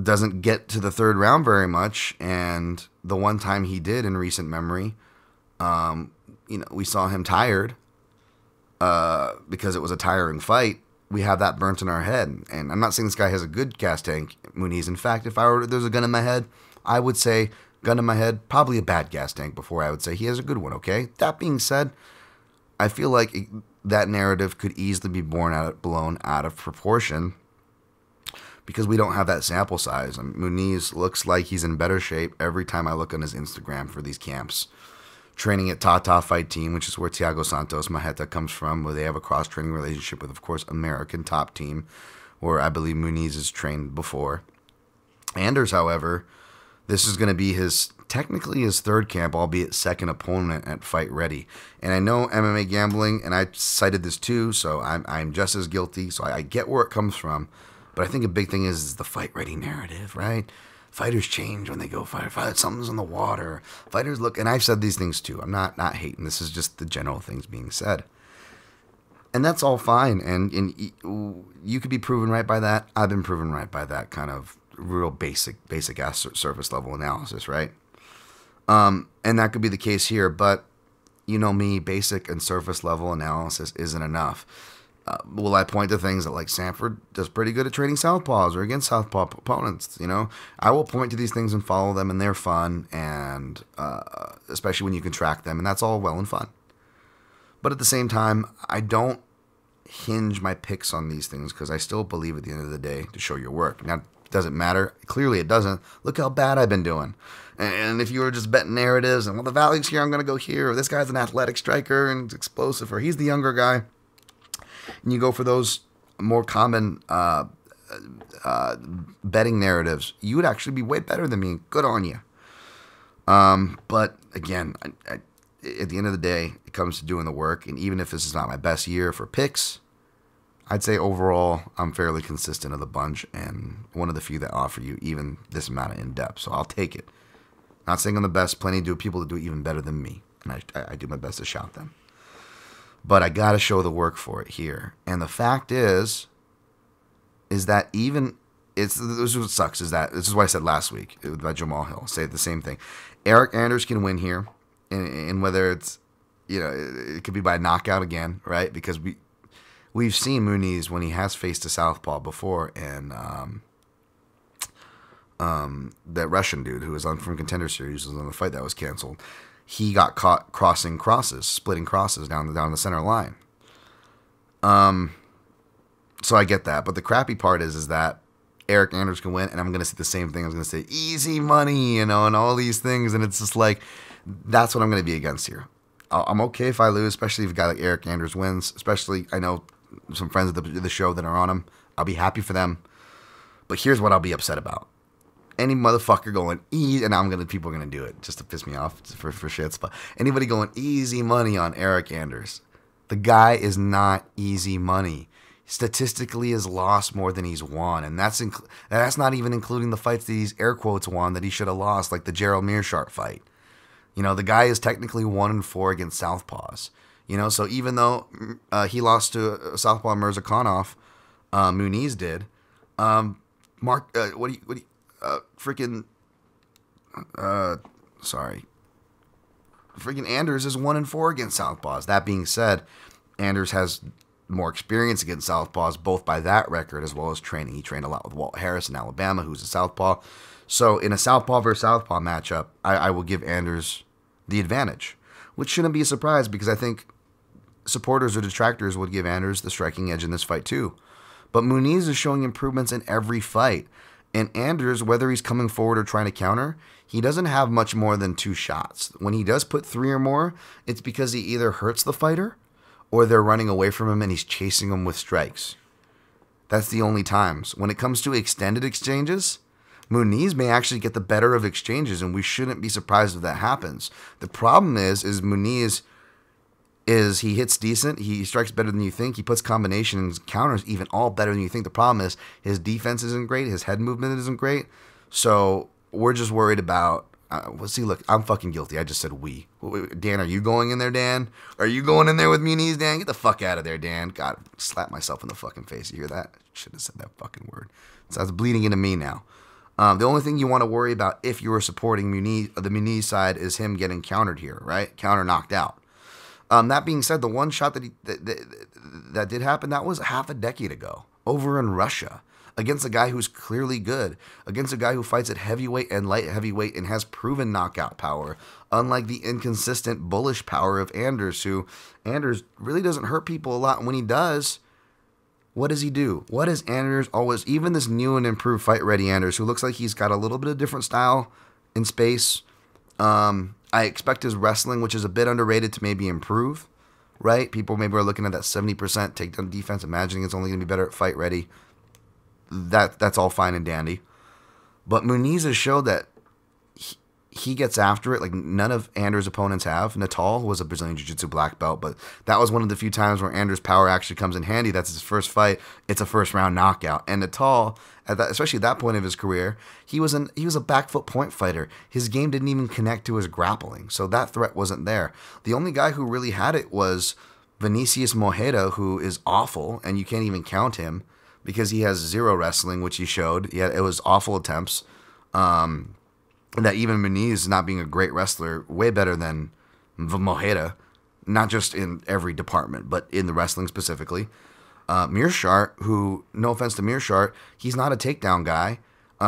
doesn't get to the third round very much, and the one time he did in recent memory, we saw him tired because it was a tiring fight. We have that burnt in our head. And I'm not saying this guy has a good gas tank, Muniz. In fact, if there's a gun in my head, I would say, gun in my head, probably a bad gas tank before I would say he has a good one, okay? That being said, I feel like that narrative could easily be blown out of proportion because we don't have that sample size. Muniz looks like he's in better shape every time I look on his Instagram for these camps. Training at Tata Fight Team, which is where Thiago Santos Maheta comes from, where they have a cross-training relationship with, of course, American Top Team, where I believe Muniz has trained before. Anders, however, this is going to be technically his third camp, albeit second opponent at Fight Ready. And I know MMA gambling, and I cited this too, so I'm just as guilty, so I get where it comes from. But I think a big thing is the Fight Ready narrative, right? Fighters change when they go fight. Something's in the water. Fighters look, and I've said these things too. I'm not hating. This is just the general things being said. And that's all fine. And you could be proven right by that. I've been proven right by that kind of real basic ass surface level analysis, right? And that could be the case here, but me, basic and surface level analysis isn't enough. Will I point to things that like Sanford does pretty good at trading southpaws or against southpaw opponents? I will point to these things and follow them, and they're fun, and especially when you can track them, and that's all well and fun. But at the same time, I don't hinge my picks on these things because I still believe at the end of the day to show your work. Now, does it matter? Clearly it doesn't. Look how bad I've been doing. And if you were just betting narratives and, well, the value's here, I'm going to go here, or this guy's an athletic striker and explosive, or he's the younger guy, and you go for those more common betting narratives, you would actually be way better than me. Good on you. But again, at the end of the day, it comes to doing the work. And even if this is not my best year for picks, I'd say overall I'm fairly consistent of the bunch and one of the few that offer you even this amount of in-depth. So I'll take it. Not saying I'm the best. Plenty of people that do it even better than me. And I do my best to shout them. But I got to show the work for it here. And the fact is that this is what sucks, is that, this is what I said last week about Jamal Hill. I'll say the same thing. Eric Anders can win here. And whether it's, it could be by knockout again, right? Because we've seen Muniz when he has faced a southpaw before, and that Russian dude who was on from Contender Series was on the fight that was canceled. He got caught splitting crosses down the center line. So I get that, but the crappy part is that Eric Anders can win, and I'm going to say the same thing. I was going to say easy money, and all these things, and it's just like, that's what I'm going to be against here. I'm okay if I lose, especially if a guy like Eric Anders wins. Especially, I know some friends of the show that are on him. I'll be happy for them. But here's what I'll be upset about. Any motherfucker going easy, and people are gonna do it just to piss me off for shits. But anybody going easy money on Eric Anders, the guy is not easy money. Statistically, has lost more than he's won, and that's not even including the fights that he's air quotes won that he should have lost, like the Gerald Meerschaert fight. The guy is technically 1-4 against southpaws. So even though he lost to Southpaw Mirzakhanov, Muniz did. Freaking Anders is 1-4 against Southpaws. That being said, Anders has more experience against Southpaws, both by that record as well as training. He trained a lot with Walt Harris in Alabama, who's a Southpaw. So in a Southpaw versus Southpaw matchup, I will give Anders the advantage, which shouldn't be a surprise because I think supporters or detractors would give Anders the striking edge in this fight too. But Muniz is showing improvements in every fight. And Anders, whether he's coming forward or trying to counter, he doesn't have much more than 2 shots. When he does put 3 or more, it's because he either hurts the fighter or they're running away from him and he's chasing them with strikes. That's the only times. When it comes to extended exchanges, Muniz may actually get the better of exchanges, and we shouldn't be surprised if that happens. The problem is Muniz he hits decent, he strikes better than you think, he puts combinations, counters even all better than you think. The problem is his defense isn't great, his head movement isn't great, so we're just worried about, look, I'm fucking guilty, I just said we. Dan, are you going in there, Dan? Are you going in there with Muniz, Dan? Get the fuck out of there, Dan. God, slap myself in the fucking face, you hear that? Should have said that fucking word. So it's bleeding into me now. The only thing you want to worry about if you were supporting Muniz, the Muniz side, is him getting countered here, right? Counter knocked out. That being said, the one shot that did happen, that was half a decade ago, over in Russia, against a guy who's clearly good, against a guy who fights at heavyweight and light heavyweight and has proven knockout power, unlike the inconsistent, bullish power of Anders, who Anders really doesn't hurt people a lot. And when he does, what does he do? What does Anders always, even this new and improved fight-ready Anders, who looks like he's got a little bit of different style in space, I expect his wrestling, which is a bit underrated, to maybe improve, right? People maybe are looking at that 70% takedown defense, imagining it's only going to be better at fight ready. That's all fine and dandy. But Muniz has showed that he gets after it like none of Anders' opponents have. Natal was a Brazilian Jiu-Jitsu black belt, but that was one of the few times where Anders' power actually comes in handy. That's his first fight. It's a first-round knockout. And Natal, especially at that point of his career, he was a back foot point fighter. His game didn't even connect to his grappling, so that threat wasn't there. The only guy who really had it was Vinicius Mojeda, who is awful, and you can't even count him because he has 0 wrestling, which he showed. It was awful attempts. And that even Muniz, not being a great wrestler, way better than Mojeda, not just in every department, but in the wrestling specifically. Mearshart, who, no offense to Mearshart, he's not a takedown guy.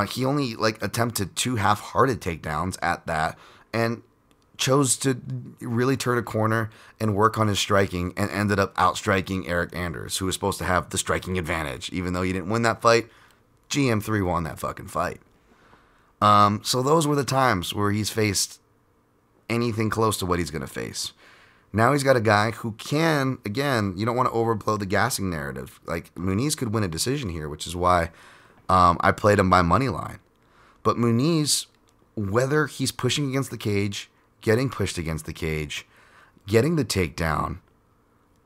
He only attempted 2 half-hearted takedowns at that, and chose to really turn a corner and work on his striking, and ended up outstriking Eric Anders, who was supposed to have the striking advantage. Even though he didn't win that fight, GM3 won that fucking fight. So those were the times where he's faced anything close to what he's going to face. Now he's got a guy who can, again, you don't want to overblow the gassing narrative. Like, Muniz could win a decision here, which is why I played him by money line. But Muniz, whether he's pushing against the cage, getting pushed against the cage, getting the takedown,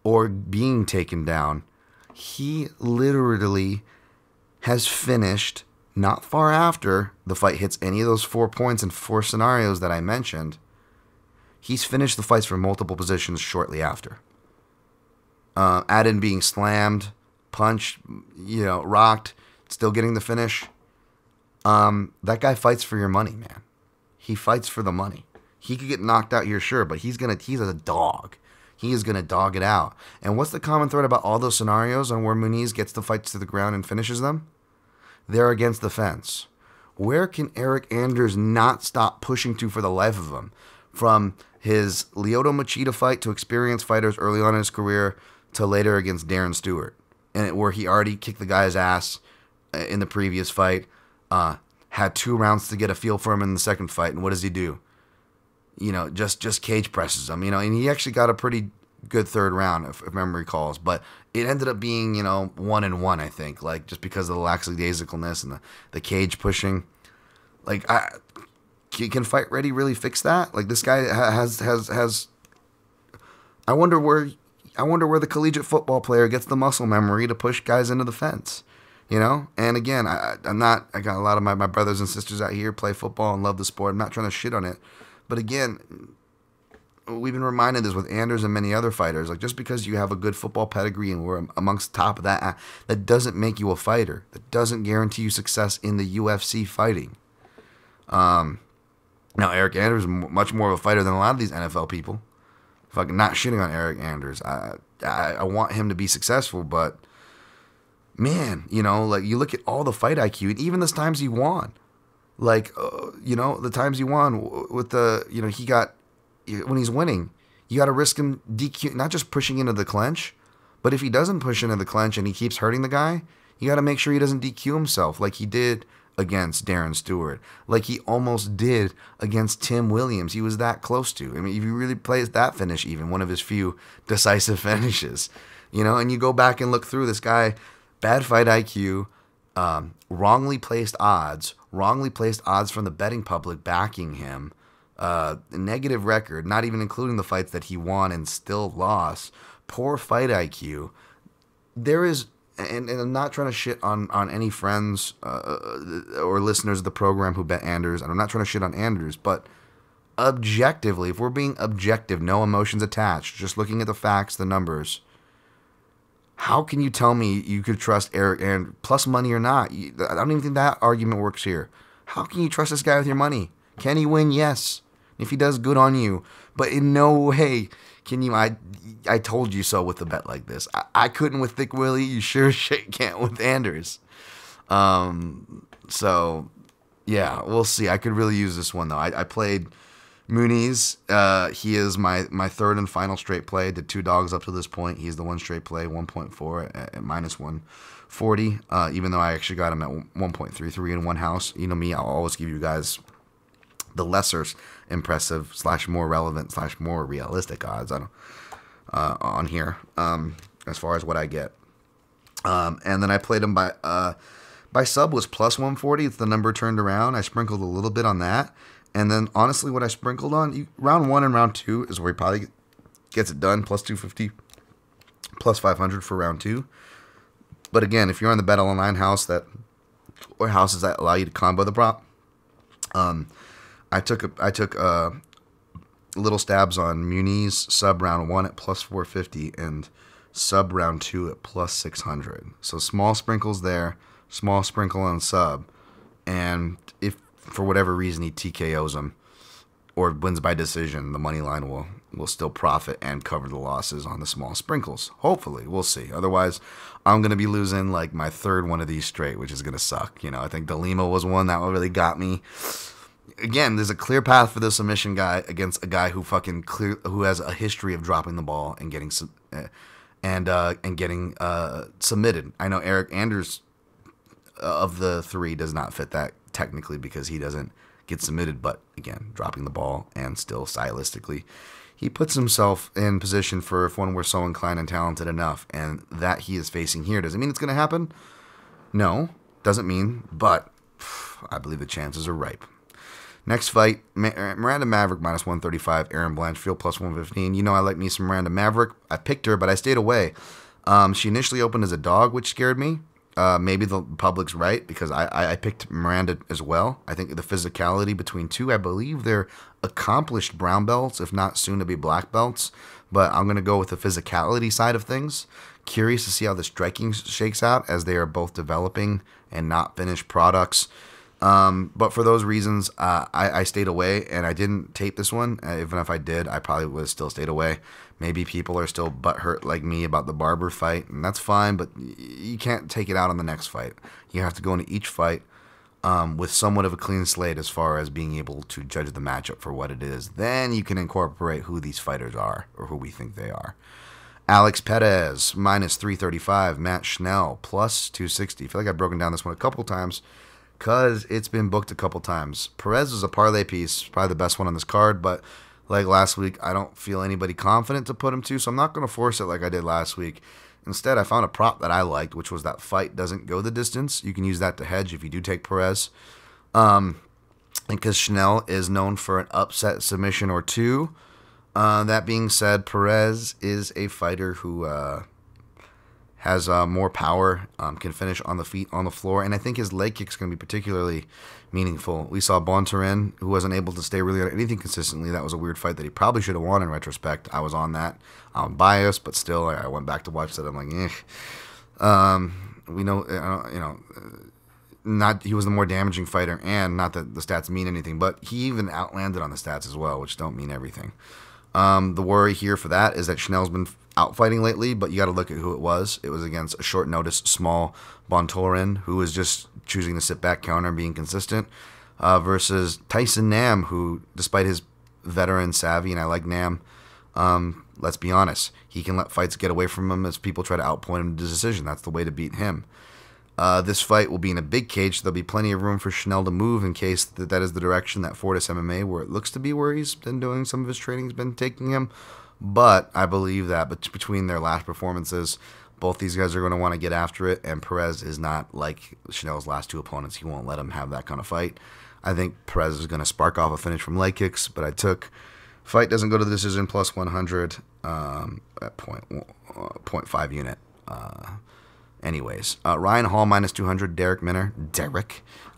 or being taken down, he literally has finished, not far after the fight hits any of those 4 points and 4 scenarios that I mentioned, he's finished the fights from multiple positions shortly after. Add in being slammed, punched, rocked, still getting the finish. That guy fights for your money, man. He fights for the money. He could get knocked out here, sure, but he's a dog. He is going to dog it out. And what's the common thread about all those scenarios on where Muniz gets the fights to the ground and finishes them? They're against the fence. Where can Eric Anders not stop pushing to for the life of him? From his Lyoto Machida fight to experienced fighters early on in his career to later against Darren Stewart, and where he already kicked the guy's ass in the previous fight, had 2 rounds to get a feel for him in the second fight, and what does he do? Just cage presses him, and he actually got a pretty good third round, if memory calls, but it ended up being, 1-1, I think, just because of the lackadaisicalness and the cage pushing. Can Fight Ready really fix that? This guy has. I wonder where the collegiate football player gets the muscle memory to push guys into the fence, And again, I got a lot of my brothers and sisters out here play football and love the sport. I'm not trying to shit on it, but again, we've been reminded this with Anders and many other fighters. Like, just because you have a good football pedigree and we're amongst the top of that, that doesn't make you a fighter. That doesn't guarantee you success in the UFC fighting. Now, Eric Anders is much more of a fighter than a lot of these NFL people. Fucking not shitting on Eric Anders. I want him to be successful, but man, like, you look at all the fight IQ, and even the times he won. Like, the times he won with the, he got, when he's winning, you got to risk him DQ, not just pushing into the clinch, but if he doesn't push into the clinch and he keeps hurting the guy, you got to make sure he doesn't DQ himself like he did against Darren Stewart, like he almost did against Tim Williams. He was that close to. I mean, if he really plays that finish, even one of his few decisive finishes, and you go back and look through this guy, bad fight IQ, wrongly placed odds from the betting public backing him, negative record, not even including the fights that he won and still lost, poor fight IQ. There is, and I'm not trying to shit on any friends or listeners of the program who bet Anders, and I'm not trying to shit on Anders, but objectively, if we're being objective, no emotions attached, just looking at the facts, the numbers, how can you tell me you could trust Eric Anders, plus money or not? I don't even think that argument works here. How can you trust this guy with your money? Can he win? Yes. If he does, good on you. But in no way can you, I told you so with a bet like this. I couldn't with Thick Willie. You sure shit can't with Anders. So, yeah, we'll see. I could really use this one, though. I played Muniz. He is my third and final straight play. Did 2 dogs up to this point. He's the one straight play, 1.4 at minus 140, even though I actually got him at 1.33 in one house. You know me, I'll always give you guys the lesser impressive / more relevant / more realistic odds on here, as far as what I get. And then I played him by sub was plus 140. It's the number turned around. I sprinkled a little bit on that. And then, honestly, what I sprinkled on, round 1 and round 2 is where he probably gets it done, plus 250, plus 500 for round 2. But again, if you're on the Bet Online house or houses that allow you to combo the prop, I took little stabs on Muniz sub round 1 at plus 450 and sub round 2 at plus 600. So small sprinkles there, small sprinkle on sub, and if for whatever reason he TKOs him or wins by decision, the money line will still profit and cover the losses on the small sprinkles. Hopefully, we'll see. Otherwise, I'm going to be losing like my third one of these straight, which is going to suck. I think the Lima was one that really got me. Again, there's a clear path for the submission guy against a guy who who has a history of dropping the ball and getting submitted. I know Eric Anders of the 3 does not fit that technically because he doesn't get submitted, but again, dropping the ball and still stylistically, he puts himself in position for if one were so inclined and talented enough, and that he is facing here. Does it mean it's going to happen? No, doesn't mean, but I believe the chances are ripe. Next fight, Miranda Maverick minus 135, Erin Blanchfield plus 115. I like me some Miranda Maverick. I picked her, but I stayed away. She initially opened as a dog, which scared me. Maybe the public's right because I picked Miranda as well. I think the physicality between two, I believe they're accomplished brown belts, if not soon to be black belts. But I'm going to go with the physicality side of things. Curious to see how the striking shakes out as they are both developing and not finished products. But for those reasons, I stayed away, and I didn't tape this one. Even if I did, I probably would have still stayed away. Maybe people are still butthurt like me about the Barber fight, and that's fine, but you can't take it out on the next fight. You have to go into each fight with somewhat of a clean slate as far as being able to judge the matchup for what it is. Then you can incorporate who these fighters are, or who we think they are. Alex Perez, minus 335. Matt Schnell, plus 260. I feel like I've broken down this one a couple times, because it's been booked a couple times. Perez is a parlay piece, probably the best one on this card, but like last week, I don't feel anybody confident to put him to, so I'm not going to force it like I did last week. Instead, I found a prop that I liked, which was that fight doesn't go the distance. You can use that to hedge if you do take Perez. And because Schnell is known for an upset submission or two. That being said, Perez is a fighter who has more power, can finish on the feet, on the floor, and I think his leg kick's going to be particularly meaningful. We saw Bontorin, who wasn't able to stay really on anything consistently. That was a weird fight that he probably should have won in retrospect. I was on that. I'm biased, but still, I went back to watch that. I'm like, we know, not he was the more damaging fighter, and not that the stats mean anything, but he even outlanded on the stats as well, which don't mean everything. The worry here for that is that Schnell's been out fighting lately, but you got to look at who it was. It was against a short notice, small Bontorin, who was just choosing to sit back, counter, and being consistent, versus Tyson Nam, who, despite his veteran savvy, and I like Nam, let's be honest, he can let fights get away from him as people try to outpoint him to decision. That's the way to beat him. This fight will be in a big cage, so there'll be plenty of room for Schnell to move in case that is the direction that Fortis MMA, where it looks to be where he's been doing some of his training, has been taking him. But I believe that between their last performances, both these guys are going to want to get after it, and Perez is not like Schnell's last two opponents. He won't let him have that kind of fight. I think Perez is going to spark off a finish from leg kicks, but I took fight doesn't go to the decision plus 100 at 0.5 unit. Anyways, Ryan Hall minus 200, Derek Minner.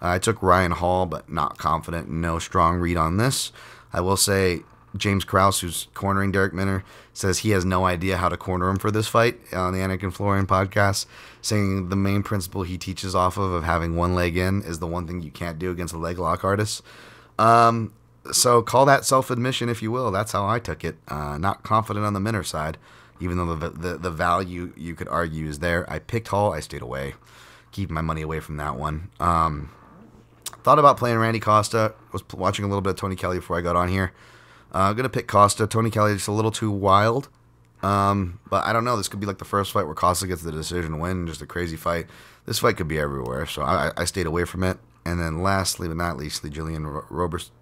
I took Ryan Hall, but not confident. No strong read on this. I will say James Krause, who's cornering Derek Minner, says he has no idea how to corner him for this fight on the Anakin Florian podcast, saying the main principle he teaches off of having one leg in is the one thing you can't do against a leg lock artist. So call that self-admission if you will. That's how I took it. Not confident on the Minner side. Even though the value you could argue is there. I picked Hall. I stayed away. Keeping my money away from that one. Thought about playing Randy Costa. Was watching a little bit of Tony Kelly before I got on here. Going to pick Costa. Tony Kelly is just a little too wild. But I don't know. This could be like the first fight where Costa gets the decision win. Just a crazy fight. This fight could be everywhere. So I stayed away from it. And then lastly but not leastly, Jillian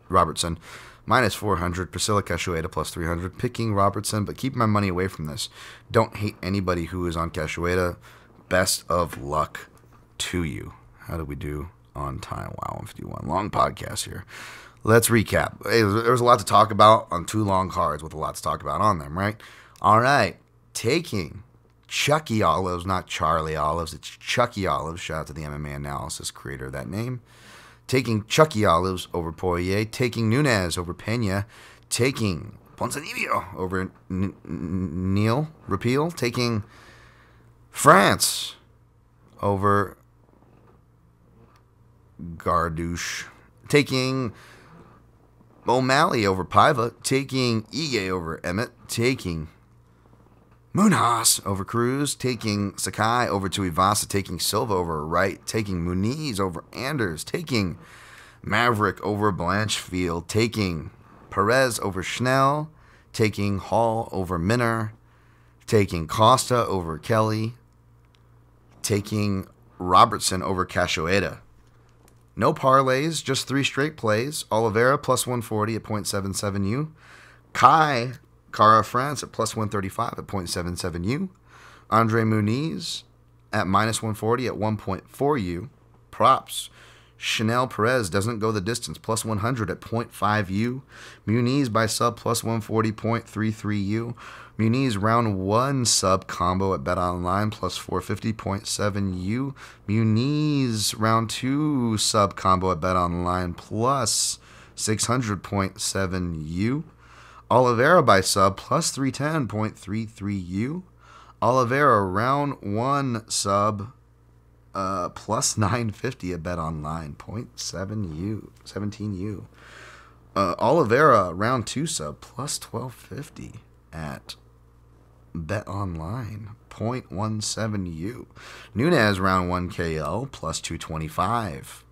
Robertson. Minus 400, Priscilla Cachoeira plus 300, picking Robertson, but keep my money away from this. Don't hate anybody who is on Cachoeira. Best of luck to you. How did we do on time? Wow, 151. Long podcast here. Let's recap. Hey, there was a lot to talk about on two long cards with a lot to talk about on them, right? All right, taking Chucky Olives, not Charlie Olives. It's Chucky Olives. Shout out to the MMA Analysis creator of that name. Taking Chucky Olives over Poirier, taking Nunes over Pena, taking Ponzinibbio over Neil Repeal, taking France over Gardouche, taking O'Malley over Paiva, taking Ige over Emmett, taking Munoz over Cruz, taking Sakai over Tuivasa, taking Silva over Wright, taking Muniz over Anders, taking Maverick over Blanchfield, taking Perez over Schnell, taking Hall over Minner, taking Costa over Kelly, taking Robertson over Cachoeira. No parlays, just 3 straight plays. Oliveira plus 140 at 0.77U. Cara France at plus 135 at 0.77U. Andre Muniz at minus 140 at 1.4U. Props. Chanel Perez doesn't go the distance, plus 100 at 0.5U. Muniz by sub, plus 140, 0.33U. Muniz round 1 sub combo at BetOnline, plus 450, 0.7U. Muniz round 2 sub combo at BetOnline, plus 600, 0.7U. Oliveira by sub, plus 310, 0.33U. Oliveira round 1 sub, plus 950 at BetOnline, 0.7U, 17U. Oliveira round 2 sub, plus 1250 at BetOnline, 0.17U. Nunes round 1 KO, plus 225.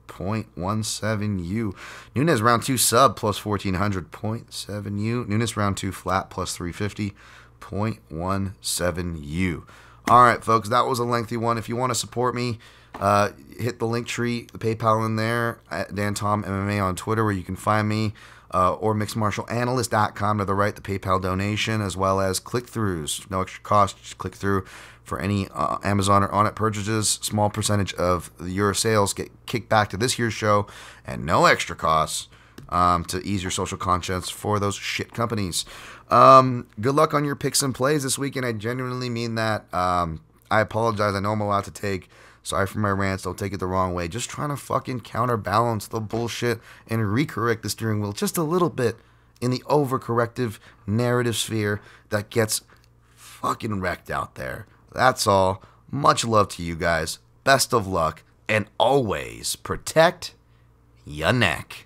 0.17U. Nunes round 2 sub plus 1400, 0.7U. Nunes round 2 flat plus 350, 0.17U. All right, folks, that was a lengthy one. If you want to support me, hit the link tree, the PayPal in there, at Dan Tom MMA on Twitter, where you can find me, or mixedmartialanalyst.com to the right, the PayPal donation, as well as click-throughs. No extra cost, just click through for any Amazon or on-it purchases. Small percentage of your sales get kicked back to this year's show, and no extra costs to ease your social conscience for those shit companies. Good luck on your picks and plays this weekend. I genuinely mean that. I apologize. I know I'm allowed to take. Sorry for my rants. Don't take it the wrong way. Just trying to fucking counterbalance the bullshit and recorrect the steering wheel just a little bit in the overcorrective narrative sphere that gets fucking wrecked out there. That's all. Much love to you guys. Best of luck. And always protect your neck.